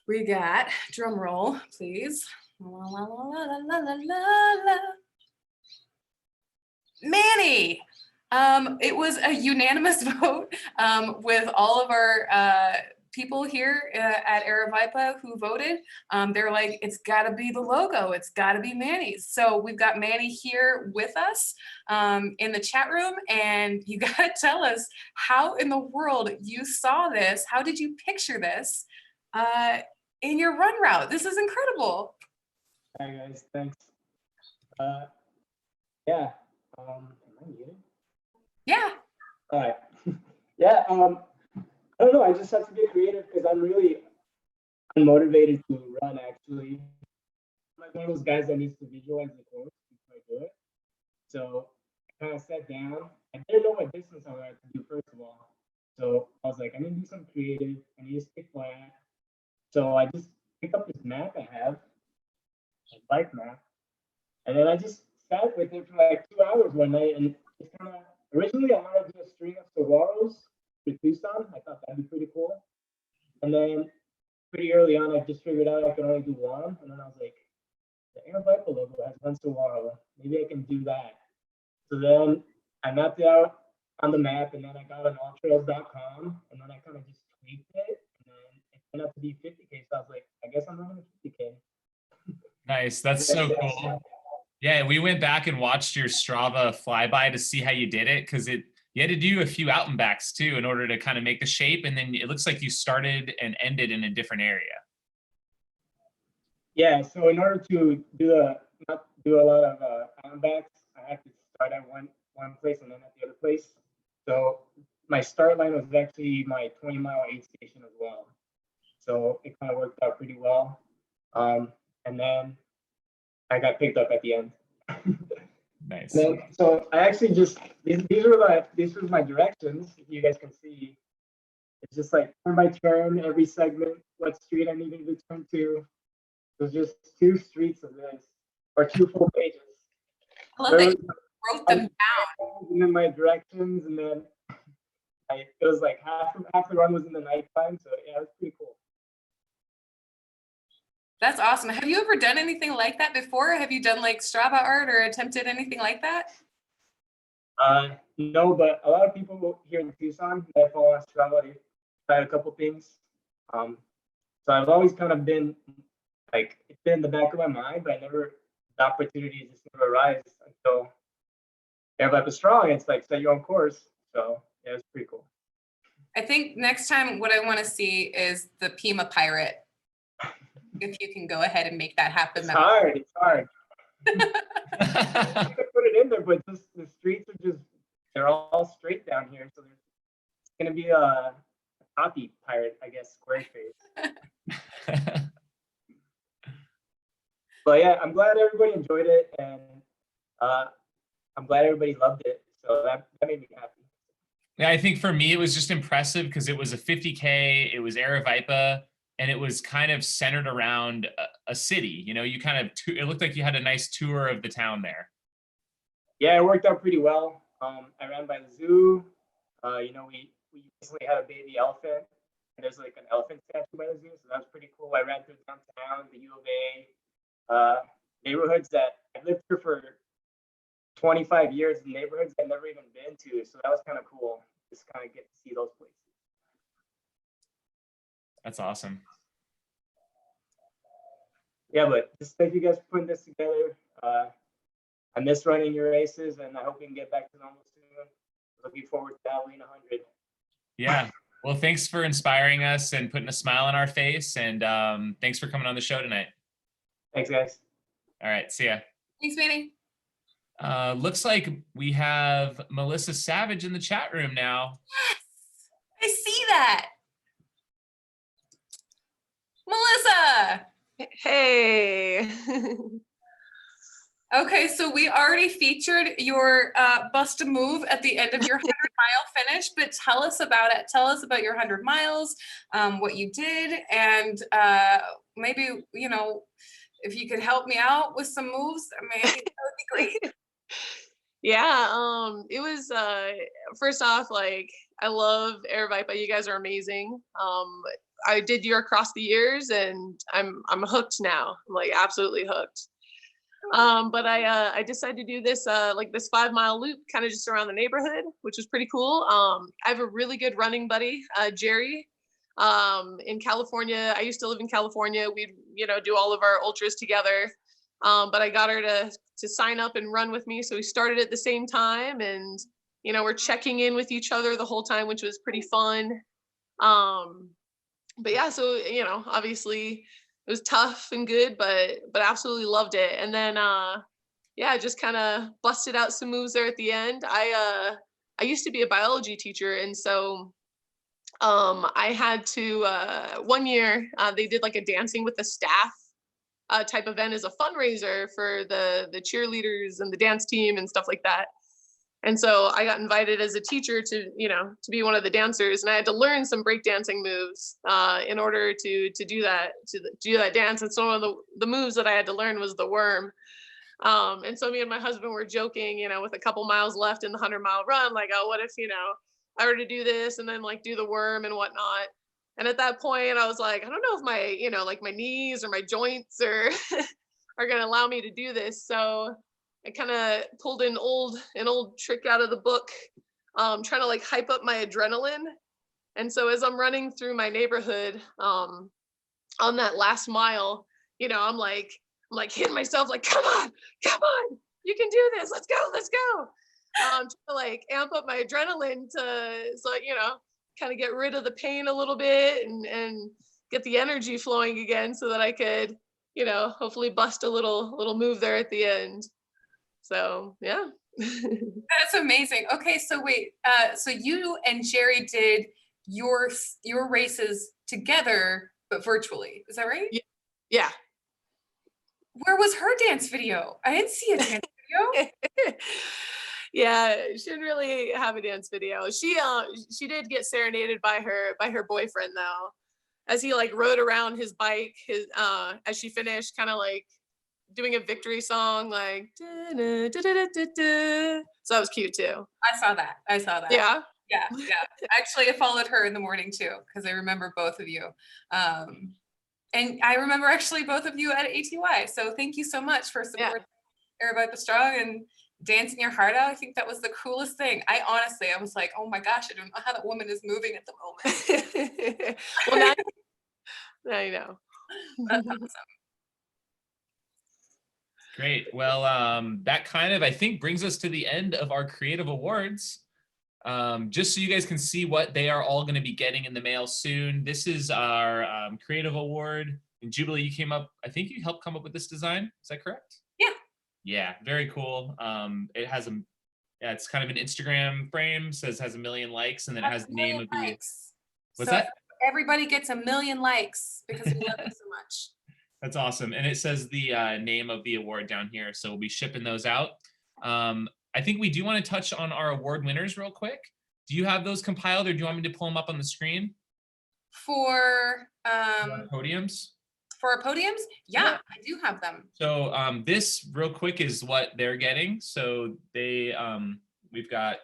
we got, drum roll, please. La, la, la, la, la, la, la. Manny. It was a unanimous vote with all of our people here at Aravaipa who voted. They're like, it's gotta be the logo, it's gotta be Manny's. So we've got Manny here with us in the chat room, and you gotta tell us how in the world you saw this. How did you picture this in your run route? This is incredible. Hi guys, thanks. Yeah, am I muted? Yeah. All right. Yeah, I don't know, I just have to get creative because I'm really unmotivated to run actually. I'm like one of those guys that needs to visualize the course before I do it. So I kind of sat down. I didn't know what distance I wanted to do first of all. So I was like, I need to do something creative. I need to stick flat. So I just picked up this map I have, a bike map, and then I just sat with it for like 2 hours one night. And it's kind of, originally I wanted to do a string of saguaros to Tucson. I thought that'd be pretty cool. And then pretty early on, I just figured out I could only do one. And then I was like, the Aravaipa logo has one saguaro. Maybe I can do that. So then I mapped it out on the map, and then I got on alltrails.com, and then I kind of just tweaked it, and then it turned out to be 50K. So I was like, I guess I'm running 50K. Nice. That's so cool. Yeah, we went back and watched your Strava flyby to see how you did it, because you had to do a few out and backs too in order to kind of make the shape, and then it looks like you started and ended in a different area. Yeah, so in order to not do a lot of out and backs, had to start at one place and then at the other place. So my start line was actually my 20-mile aid station as well. So it kind of worked out pretty well. And then I got picked up at the end. Nice. So I actually just these were my directions. If you guys can see, it's just like turn by turn, every segment, what street I needed to turn to. It was just 2 streets of this, or 2 full pages. I love that you wrote them down. And then my directions, and then it was like half the run was in the nighttime. So yeah, it was pretty cool. That's awesome. Have you ever done anything like that before? Have you done like Strava Art or attempted anything like that? No, but a lot of people here in Tucson that follow on Strava, they tried a couple things. So I've always kind of been like, it's been in the back of my mind, but the opportunity just never arrives until Aravaipa Strong. It's like set your own course. So yeah, it's pretty cool. I think next time what I want to see is the Pima Pirate. If you can go ahead and make that happen. It's hard. It's hard. I could put it in there, but just the streets are they're all straight down here. So it's going to be a copy pirate, I guess, square face. But yeah, I'm glad everybody enjoyed it, and I'm glad everybody loved it. So that made me happy. Yeah, I think for me, it was just impressive because it was a 50K, it was Aravaipa, and it was kind of centered around a city. You know, you kind of, it looked like you had a nice tour of the town there. Yeah, it worked out pretty well. I ran by the zoo. You know, we recently had a baby elephant, and there's like an elephant statue by the zoo, so that was pretty cool. I ran through downtown, the U of A, neighborhoods that I've lived through for 25 years, neighborhoods I've never even been to, so that was kind of cool. Just kind of get to see those places. That's awesome. Yeah, but just thank you guys for putting this together. I miss running your races, and I hope we can get back to normal soon. Looking forward to Halloween 100. Yeah. Well, thanks for inspiring us and putting a smile on our face. And thanks for coming on the show tonight. Thanks, guys. All right. See ya. Thanks, Manny. Looks like we have Melissa Savage in the chat room now. Yes, I see that. Melissa. Hey. Okay, so we already featured your bust a move at the end of your 100-mile finish, but tell us about it. Tell us about your 100 miles, what you did, and maybe, you know, if you could help me out with some moves, maybe that would be great. Yeah, it was first off, like, I love Aravaipa. You guys are amazing. I did your across the years, and I'm hooked now. I'm like absolutely hooked. But I decided to do this like this 5-mile loop kind of just around the neighborhood, which was pretty cool. I have a really good running buddy, Jerry, in California. I used to live in California. We'd, you know, do all of our ultras together. But I got her to sign up and run with me. So we started at the same time, and, you know, we're checking in with each other the whole time, which was pretty fun. But yeah, so, you know, obviously it was tough and good, but absolutely loved it. And then, yeah, just kind of busted out some moves there at the end. I used to be a biology teacher. And so I had to, one year, they did like a dancing with the staff type event as a fundraiser for the cheerleaders and the dance team and stuff like that. And so I got invited as a teacher to, you know, to be one of the dancers, and I had to learn some breakdancing moves in order to do that dance. And so one of the moves that I had to learn was the worm. And so me and my husband were joking, you know, with a couple miles left in the 100-mile run, like, oh, what if, you know, I were to do this and then like do the worm and whatnot. And at that point I was like, I don't know if my, you know, like my knees or my joints are going to allow me to do this. So I kind of pulled an old trick out of the book, trying to like hype up my adrenaline. And so as I'm running through my neighborhood, on that last mile, you know, I'm like hitting myself like, come on, you can do this. Let's go. To like amp up my adrenaline so, you know, kind of get rid of the pain a little bit and get the energy flowing again so that I could, you know, hopefully bust a little move there at the end. So yeah. That's amazing. Okay, so wait, so you and Jerry did your races together, but virtually. Is that right? Yeah. Where was her dance video? I didn't see a dance video. Yeah, she didn't really have a dance video. She did get serenaded by her boyfriend though, as he like rode around his bike, as she finished, kind of like doing a victory song, like da-na, da-da-da-da-da. So that was cute too. I saw that. Yeah. Yeah. Actually, I followed her in the morning too, because I remember both of you. And I remember actually both of you at ATY. So thank you so much for supporting Aravaipa Strong and dancing your heart out. I think that was the coolest thing. I was like, oh my gosh, I don't know how that woman is moving at the moment. Well, now you know. That's awesome. Great. Well, that kind of, I think, brings us to the end of our creative awards. Just so you guys can see what they are all going to be getting in the mail soon. This is our creative award. And Jubilee, you came up, I think you helped come up with this design. Is that correct? Yeah. Yeah, very cool. It has it's kind of an Instagram frame, says has 1 million likes, and then it has the name of the, likes. what's So that? Everybody gets 1 million likes because we love you so much. That's awesome. And it says the name of the award down here. So we'll be shipping those out. I think we do want to touch on our award winners real quick. Do you have those compiled, or do you want me to pull them up on the screen? For podiums? For our podiums? Yeah, I do have them. So this real quick is what they're getting. So they we've got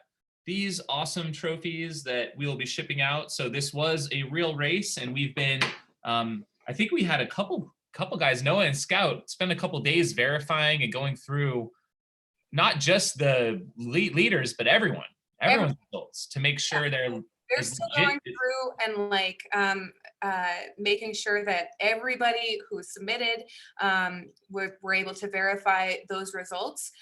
these awesome trophies that we will be shipping out. So this was a real race, and we've been I think we had a couple guys, Noah and Scout, spend a couple days verifying and going through not just the leaders, but everyone's results to make sure they're still going through and like making sure that everybody who submitted, we're able to verify those results.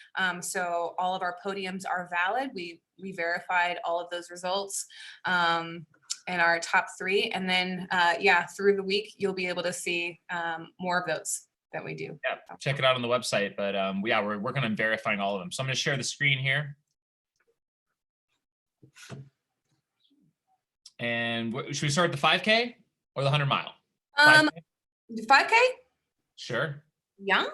So all of our podiums are valid. We verified all of those results and our top 3. And then, through the week, you'll be able to see more of those that we do. Yeah, check it out on the website. But we're working on verifying all of them. So I'm going to share the screen here. And should we start with the 5K or the 100 mile? 5K? Sure. Yeah.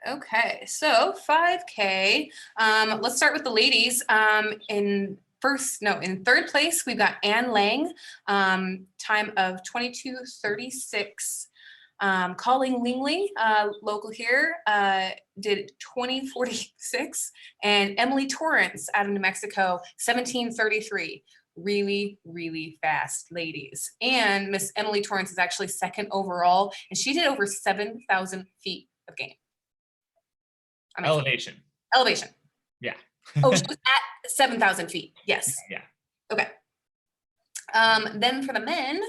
Okay, so 5K. Let's start with the ladies. In third place, we've got Ann Lang, time of 22:36. Colleen Lingley, local here, did 20:46, and Emily Torrance out of New Mexico, 17:33. Really, really fast ladies. And Miss Emily Torrance is actually 2nd overall, and she did over 7,000 feet of gain. Elevation. Yeah. Oh, she was at 7,000 feet. Yes. Yeah. Okay. Then for the men,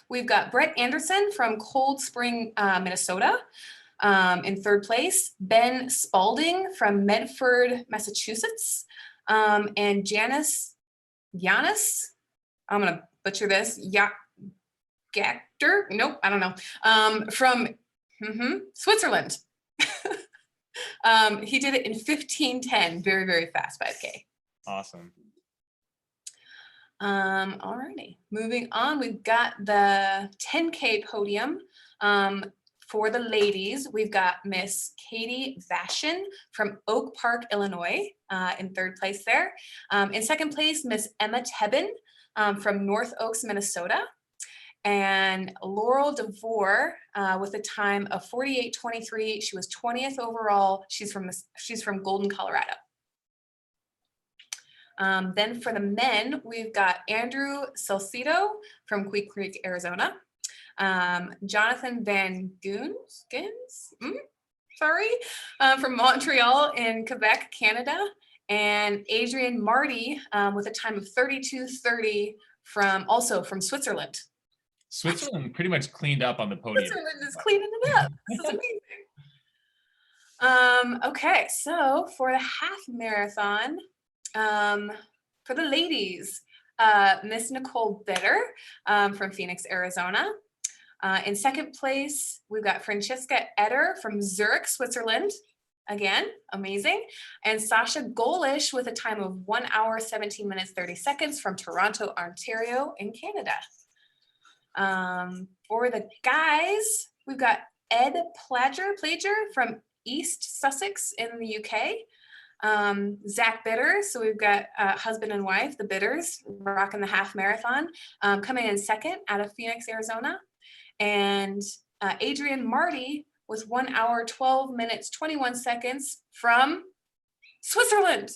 we've got Brett Anderson from Cold Spring, Minnesota, in 3rd place. Ben Spalding from Medford, Massachusetts, and Giannis, I'm gonna butcher this, Gactor? Nope, I don't know. From Switzerland. He did it in 15:10, very, very fast 5K. Awesome. Alrighty, moving on, we've got the 10K podium. For the ladies, we've got Miss Katie Vashin from Oak Park, Illinois, in 3rd place there. In 2nd place, Miss Emma Tebben from North Oaks, Minnesota. And Laurel DeVore with a time of 48:23. She was 20th overall. She's from Golden, Colorado. Then for the men, we've got Andrew Salcido from Queen Creek, Arizona. Jonathan Van Goons, from Montreal in Quebec, Canada. And Adrian Marty with a time of 32:30 from Switzerland. Switzerland pretty much cleaned up on the podium. Switzerland is cleaning it up. This is amazing. Okay, so for the half marathon, for the ladies, Miss Nicole Bitter from Phoenix, Arizona. In 2nd place, we've got Francesca Eder from Zurich, Switzerland. again, amazing. And Sasha Golish with a time of 1 hour, 17 minutes, 30 seconds from Toronto, Ontario in Canada. For the guys, we've got Ed Plager from East Sussex in the UK. Zach Bitters, so we've got husband and wife, the Bitters, rocking the half marathon, coming in second out of Phoenix, Arizona. And Adrian Marty with 1 hour, 12 minutes, 21 seconds from Switzerland.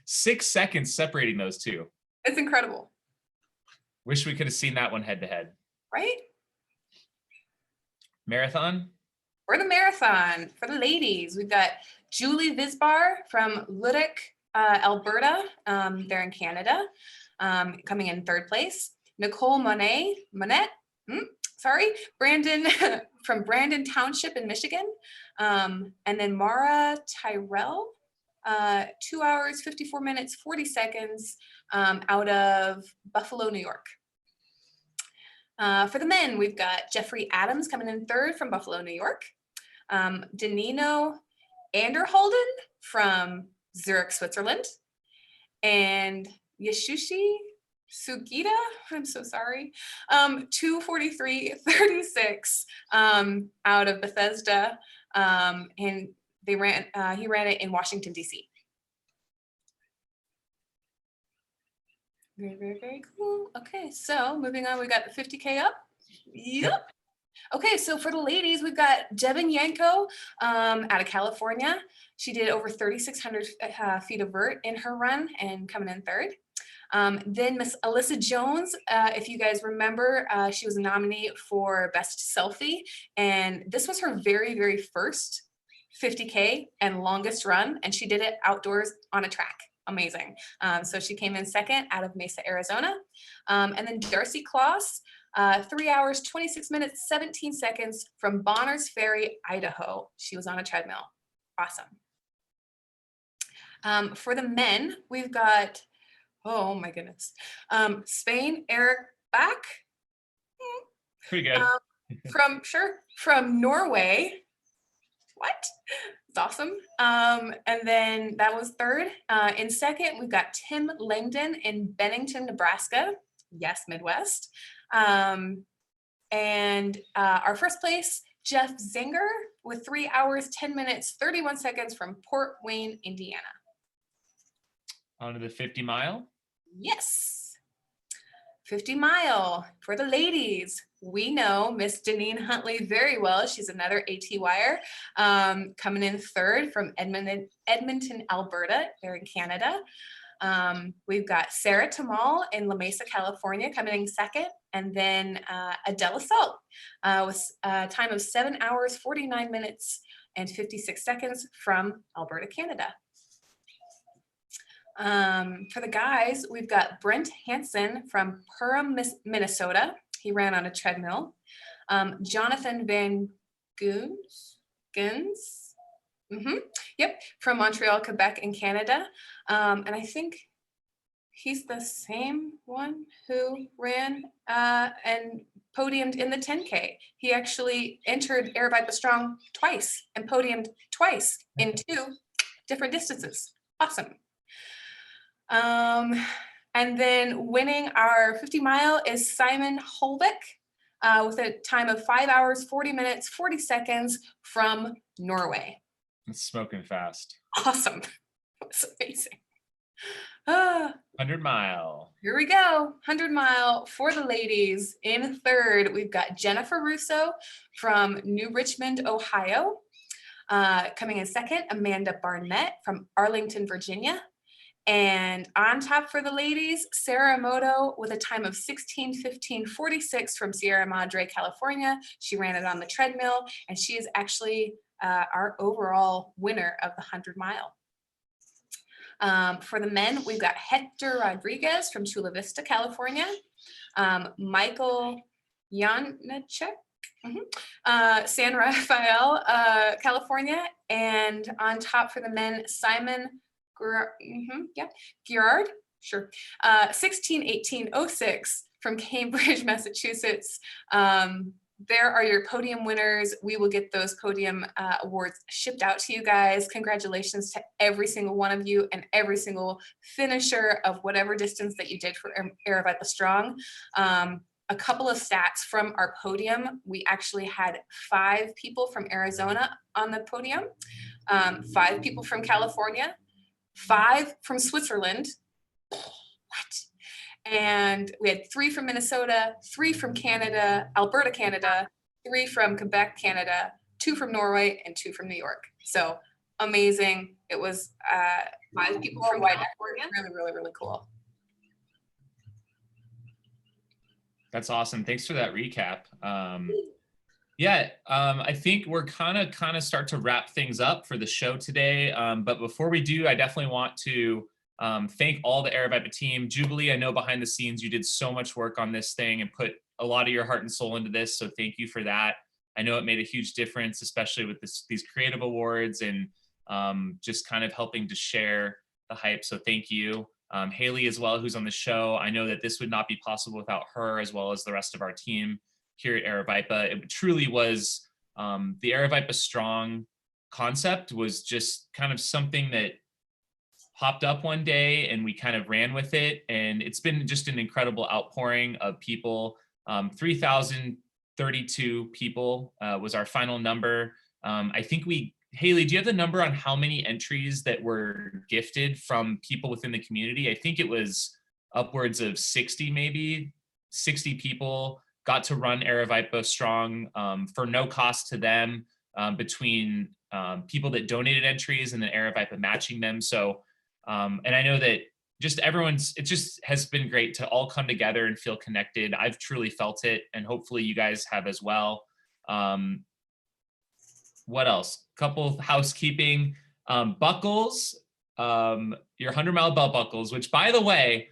6 seconds separating those two. It's incredible. Wish we could have seen that one head to head. Right? Marathon? For the marathon, for the ladies, we've got Julie Visbar from Ludic, Alberta. They're in Canada, coming in third place. Nicole Monette, Brandon from Brandon Township in Michigan. And then Mara Tyrell, 2 hours, 54 minutes, 40 seconds out of Buffalo, New York. For the men, we've got Jeffrey Adams coming in third from Buffalo, New York. Danilo Anderholden from Zurich, Switzerland. And Yashushi Sugita, I'm so sorry, 2:43:36 out of Bethesda. And he ran it in Washington, D.C. Very, very, very cool. Okay, so moving on, we got the 50K up. Yep. Okay, so for the ladies, we've got Devin Yanko out of California. She did over 3,600 feet of vert in her run and coming in third. Then Miss Alyssa Jones, if you guys remember, she was a nominee for Best Selfie, and this was her very, very first 50K and longest run, and she did it outdoors on a track. Amazing. So she came in second out of Mesa, Arizona. And then Darcy Kloss, 3 hours, 26 minutes, 17 seconds from Bonners Ferry, Idaho. She was on a treadmill. Awesome. For the men, we've got, oh my goodness, Spain, Eric Bach. Pretty good. From Norway. What? It's awesome. And then that was third. In second, we've got Tim Langdon in Bennington, Nebraska. Yes, Midwest. And our first place, Jeff Zinger with 3 hours, 10 minutes, 31 seconds from Port Wayne, Indiana. On to the 50 mile. Yes. 50 mile for the ladies. We know Miss Janine Huntley very well. She's another AT-wire, coming in third from Edmonton, Alberta. They're in Canada. We've got Sarah Tamal in La Mesa, California, coming in second. And then Adela Salt with a time of 7 hours, 49 minutes, and 56 seconds from Alberta, Canada. For the guys, we've got Brent Hansen from Perham, Minnesota. He ran on a treadmill. Jonathan Van Guns. Yep, from Montreal, Quebec in Canada. And I think he's the same one who ran and podiumed in the 10K. He actually entered Aravaipa Strong twice and podiumed twice in 2 different distances. Awesome. And then winning our 50 mile is Simon Holbeck with a time of 5 hours, 40 minutes, 40 seconds from Norway. It's smoking fast. Awesome. That's amazing. 100 mile. Here we go. 100 mile for the ladies. In third, we've got Jennifer Russo from New Richmond, Ohio. Coming in second, Amanda Barnett from Arlington, Virginia. And on top for the ladies, Sarah Moto with a time of 16:15:46 from Sierra Madre, California. She ran it on the treadmill, and she is actually our overall winner of the 100 mile. For the men, we've got Hector Rodriguez from Chula Vista, California. Michael Janacek, San Rafael, California. And on top for the men, Simon Girard, sure. 16:18:06 from Cambridge, Massachusetts. there are your podium winners. We will get those podium awards shipped out to you guys. Congratulations to every single one of you and every single finisher of whatever distance that you did for Aravaipa Strong. A couple of stats from our podium. We actually had 5 people from Arizona on the podium, 5 people from California, 5 from Switzerland. What? And we had 3 from Minnesota, 3 from Canada, Alberta, Canada, 3 from Quebec, Canada, 2 from Norway, and 2 from New York. So amazing. It was 5 people from California. Really, really, really cool. That's awesome. Thanks for that recap. Yeah, I think we're kind of start to wrap things up for the show today. But before we do, I definitely want to thank all the Aravaipa team. Jubilee, I know behind the scenes you did so much work on this thing and put a lot of your heart and soul into this. So thank you for that. I know it made a huge difference, especially with these creative awards and just kind of helping to share the hype. So thank you. Haley as well, who's on the show. I know that this would not be possible without her, as well as the rest of our team here at Aravaipa. It truly was the Aravaipa Strong concept was just kind of something that popped up one day and we kind of ran with it. And it's been just an incredible outpouring of people. 3,032 people was our final number. I think Haley, do you have the number on how many entries that were gifted from people within the community? I think it was upwards of 60, maybe 60 people got to run Aravaipa Strong for no cost to them between people that donated entries and then Aravaipa matching them. So, and I know that just it just has been great to all come together and feel connected. I've truly felt it, and hopefully you guys have as well. What else? Couple of housekeeping. Buckles, your 100-mile belt buckles, which by the way,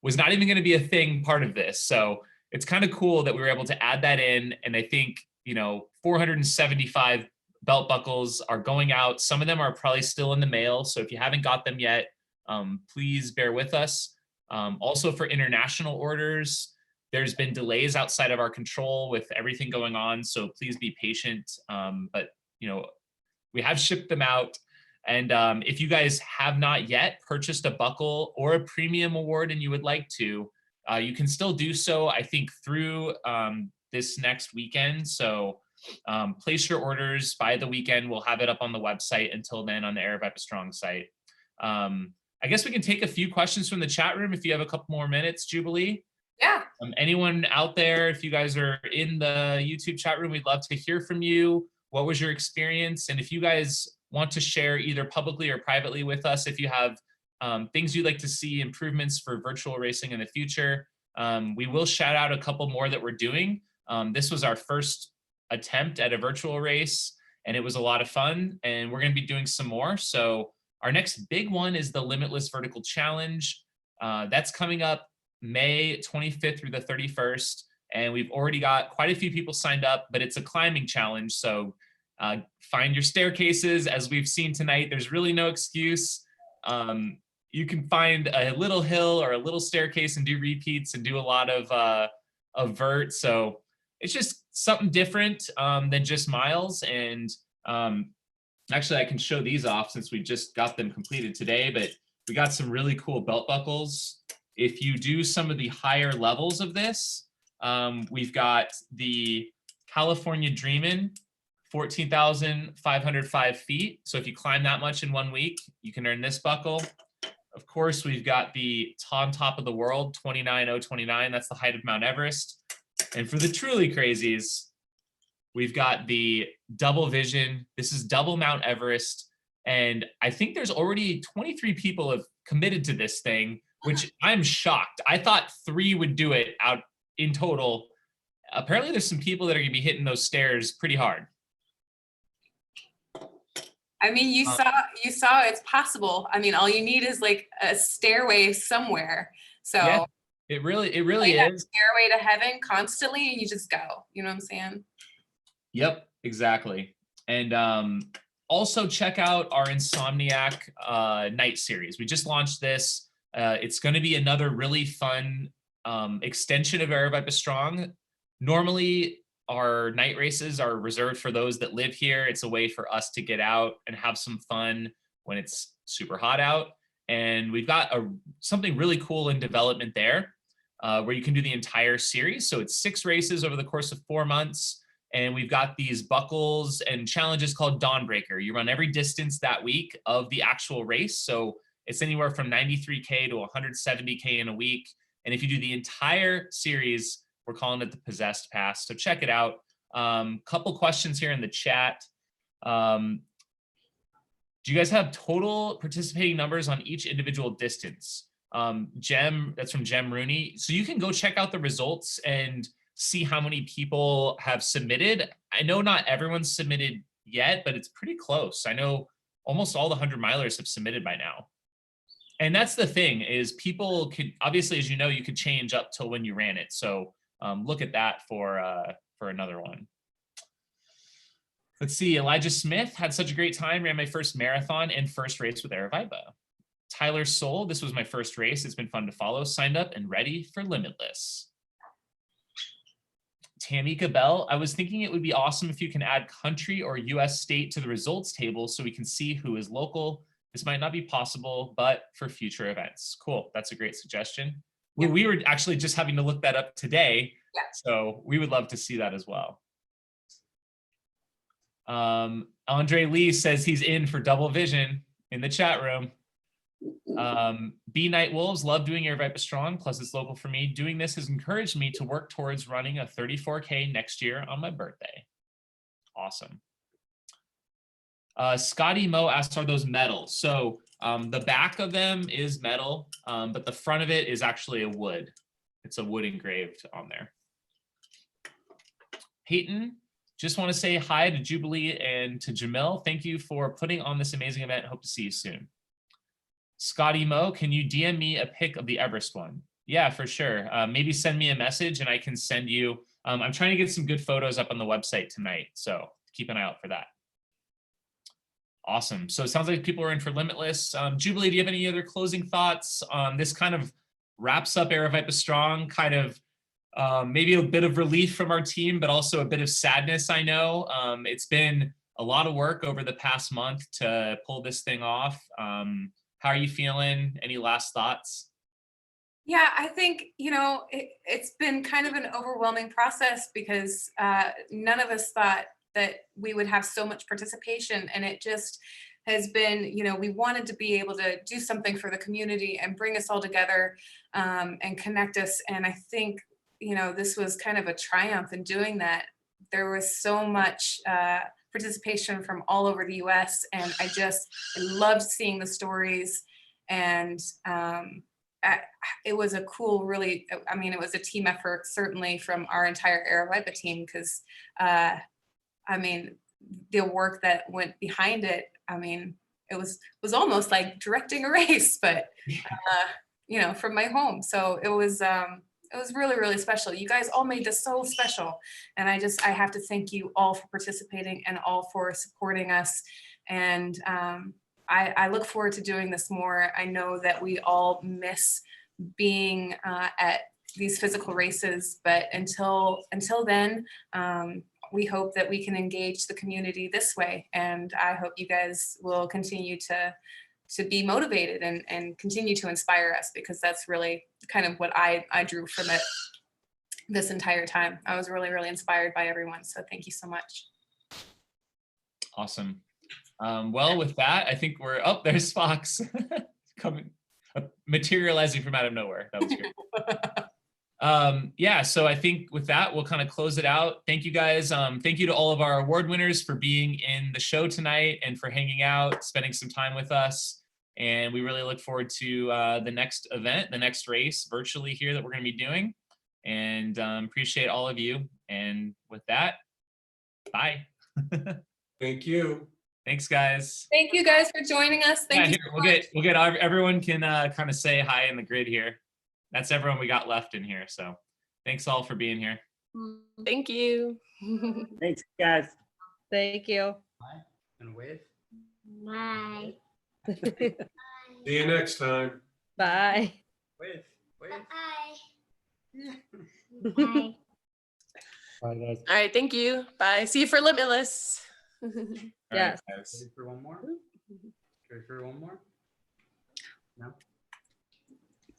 was not even gonna be a thing part of this. So it's kind of cool that we were able to add that in. And I think, 475 belt buckles are going out. Some of them are probably still in the mail. So if you haven't got them yet, please bear with us. Also for international orders, there's been delays outside of our control with everything going on. So please be patient. But we have shipped them out. And if you guys have not yet purchased a buckle or a premium award and you would like to, you can still do so, I think, through this next weekend. So place your orders by the weekend. We'll have it up on the website until then on the Aravaipa Strong site. I guess we can take a few questions from the chat room if you have a couple more minutes, Jubilee. Yeah. Anyone out there, if you guys are in the YouTube chat room, we'd love to hear from you. What was your experience? And if you guys want to share either publicly or privately with us, if you have things you'd like to see improvements for virtual racing in the future, we will shout out a couple more that we're doing. This was our first attempt at a virtual race and it was a lot of fun, and we're going to be doing some more. So our next big one is the Limitless Vertical Challenge. That's coming up May 25th through the 31st. And we've already got quite a few people signed up, but it's a climbing challenge. So find your staircases. As we've seen tonight, there's really no excuse. You can find a little hill or a little staircase and do repeats and do a lot of vert. So it's just something different than just miles. And actually I can show these off since we just got them completed today, but we got some really cool belt buckles. If you do some of the higher levels of this, we've got the California Dreamin', 14,505 feet. So if you climb that much in 1 week, you can earn this buckle. Of course, we've got the on top of the world, 29,029. That's the height of Mount Everest. And for the truly crazies, we've got the double vision. This is double Mount Everest. And I think there's already 23 people have committed to this thing, which I'm shocked. I thought 3 would do it out in total. Apparently there's some people that are gonna be hitting those stairs pretty hard. I mean, you saw it's possible. I mean, all you need is like a stairway somewhere. So yeah, it really like is. Stairway to heaven constantly, and you just go. You know what I'm saying? Yep, exactly. And also check out our Insomniac night series. We just launched this. It's going to be another really fun extension of Aravaipa Strong. Normally our night races are reserved for those that live here. It's a way for us to get out and have some fun when it's super hot out. And we've got something really cool in development there where you can do the entire series. So it's 6 races over the course of 4 months. And we've got these buckles and challenges called Dawnbreaker. You run every distance that week of the actual race. So it's anywhere from 93K to 170K in a week. And if you do the entire series, we're calling it the Possessed Pass. So check it out. Couple questions here in the chat. Do you guys have total participating numbers on each individual distance? Jem, that's from Jem Rooney. So you can go check out the results and see how many people have submitted. I know not everyone's submitted yet, but it's pretty close. I know almost all the 100-milers have submitted by now. And that's the thing is people could, obviously, as you know, you could change up till when you ran it. So look at that for another one. Let's see, Elijah Smith had such a great time, ran my first marathon and first race with Aravaipa. Tyler Soul, this was my first race. It's been fun to follow. Signed up and ready for Limitless. Tamika Bell, I was thinking it would be awesome if you can add country or US state to the results table so we can see who is local. This might not be possible, but for future events. Cool, that's a great suggestion. Yeah. We were actually just having to look that up today. Yeah. So we would love to see that as well. Andre Lee says he's in for double vision in the chat room. B Night Wolves, love doing Aravaipa Strong, plus it's local for me. Doing this has encouraged me to work towards running a 34K next year on my birthday. Awesome. Scotty Mo asked, are those metal? So the back of them is metal, but the front of it is actually a wood. It's a wood engraved on there. Peyton, just want to say hi to Jubilee and to Jamil. Thank you for putting on this amazing event. Hope to see you soon. Scotty Mo, can you DM me a pic of the Everest one? Yeah, for sure. Maybe send me a message and I can send you. I'm trying to get some good photos up on the website tonight, so keep an eye out for that. Awesome. So it sounds like people are in for Limitless. Jubilee, do you have any other closing thoughts? This kind of wraps up Aravaipa Strong, kind of maybe a bit of relief from our team, but also a bit of sadness, I know. It's been a lot of work over the past month to pull this thing off. How are you feeling? Any last thoughts? Yeah, I think, you know, it's been kind of an overwhelming process because none of us thought that we would have so much participation, and it just has been, you know, we wanted to be able to do something for the community and bring us all together and connect us. And I think, you know, this was kind of a triumph in doing that. There was so much participation from all over the US, and I loved seeing the stories. And it was a cool, really, I mean, it was a team effort, certainly from our entire Aravaipa team, because I mean, the work that went behind it, I mean, it was almost like directing a race, but you know, from my home. So it was really, really special. You guys all made this so special. And I have to thank you all for participating and all for supporting us. And I look forward to doing this more. I know that we all miss being at these physical races, but until then, we hope that we can engage the community this way. And I hope you guys will continue to be motivated and continue to inspire us, because that's really kind of what I drew from it this entire time. I was really, really inspired by everyone. So thank you so much. Awesome. Well, with that, I think we're, oh, there's Fox coming, materializing from out of nowhere. That was great. Yeah, so I think with that, we'll kind of close it out. Thank you guys. Thank you to all of our award winners for being in the show tonight and for hanging out, spending some time with us. And we really look forward to the next event, the next race virtually here that we're going to be doing. And appreciate all of you. And with that, bye. Thank you. Thanks, guys. Thank you guys for joining us. Thank you. Here, we'll get everyone can kind of say hi in the grid here. That's everyone we got left in here. So thanks all for being here. Thank you. Thanks, guys. Thank you. Bye. And wave. Bye. See you next time. Bye. Wave. Wave. Bye. Bye. Bye, guys. All right, thank you. Bye. See you for Limitless. All right, Yes. guys. Ready for one more? Ready for one more? No?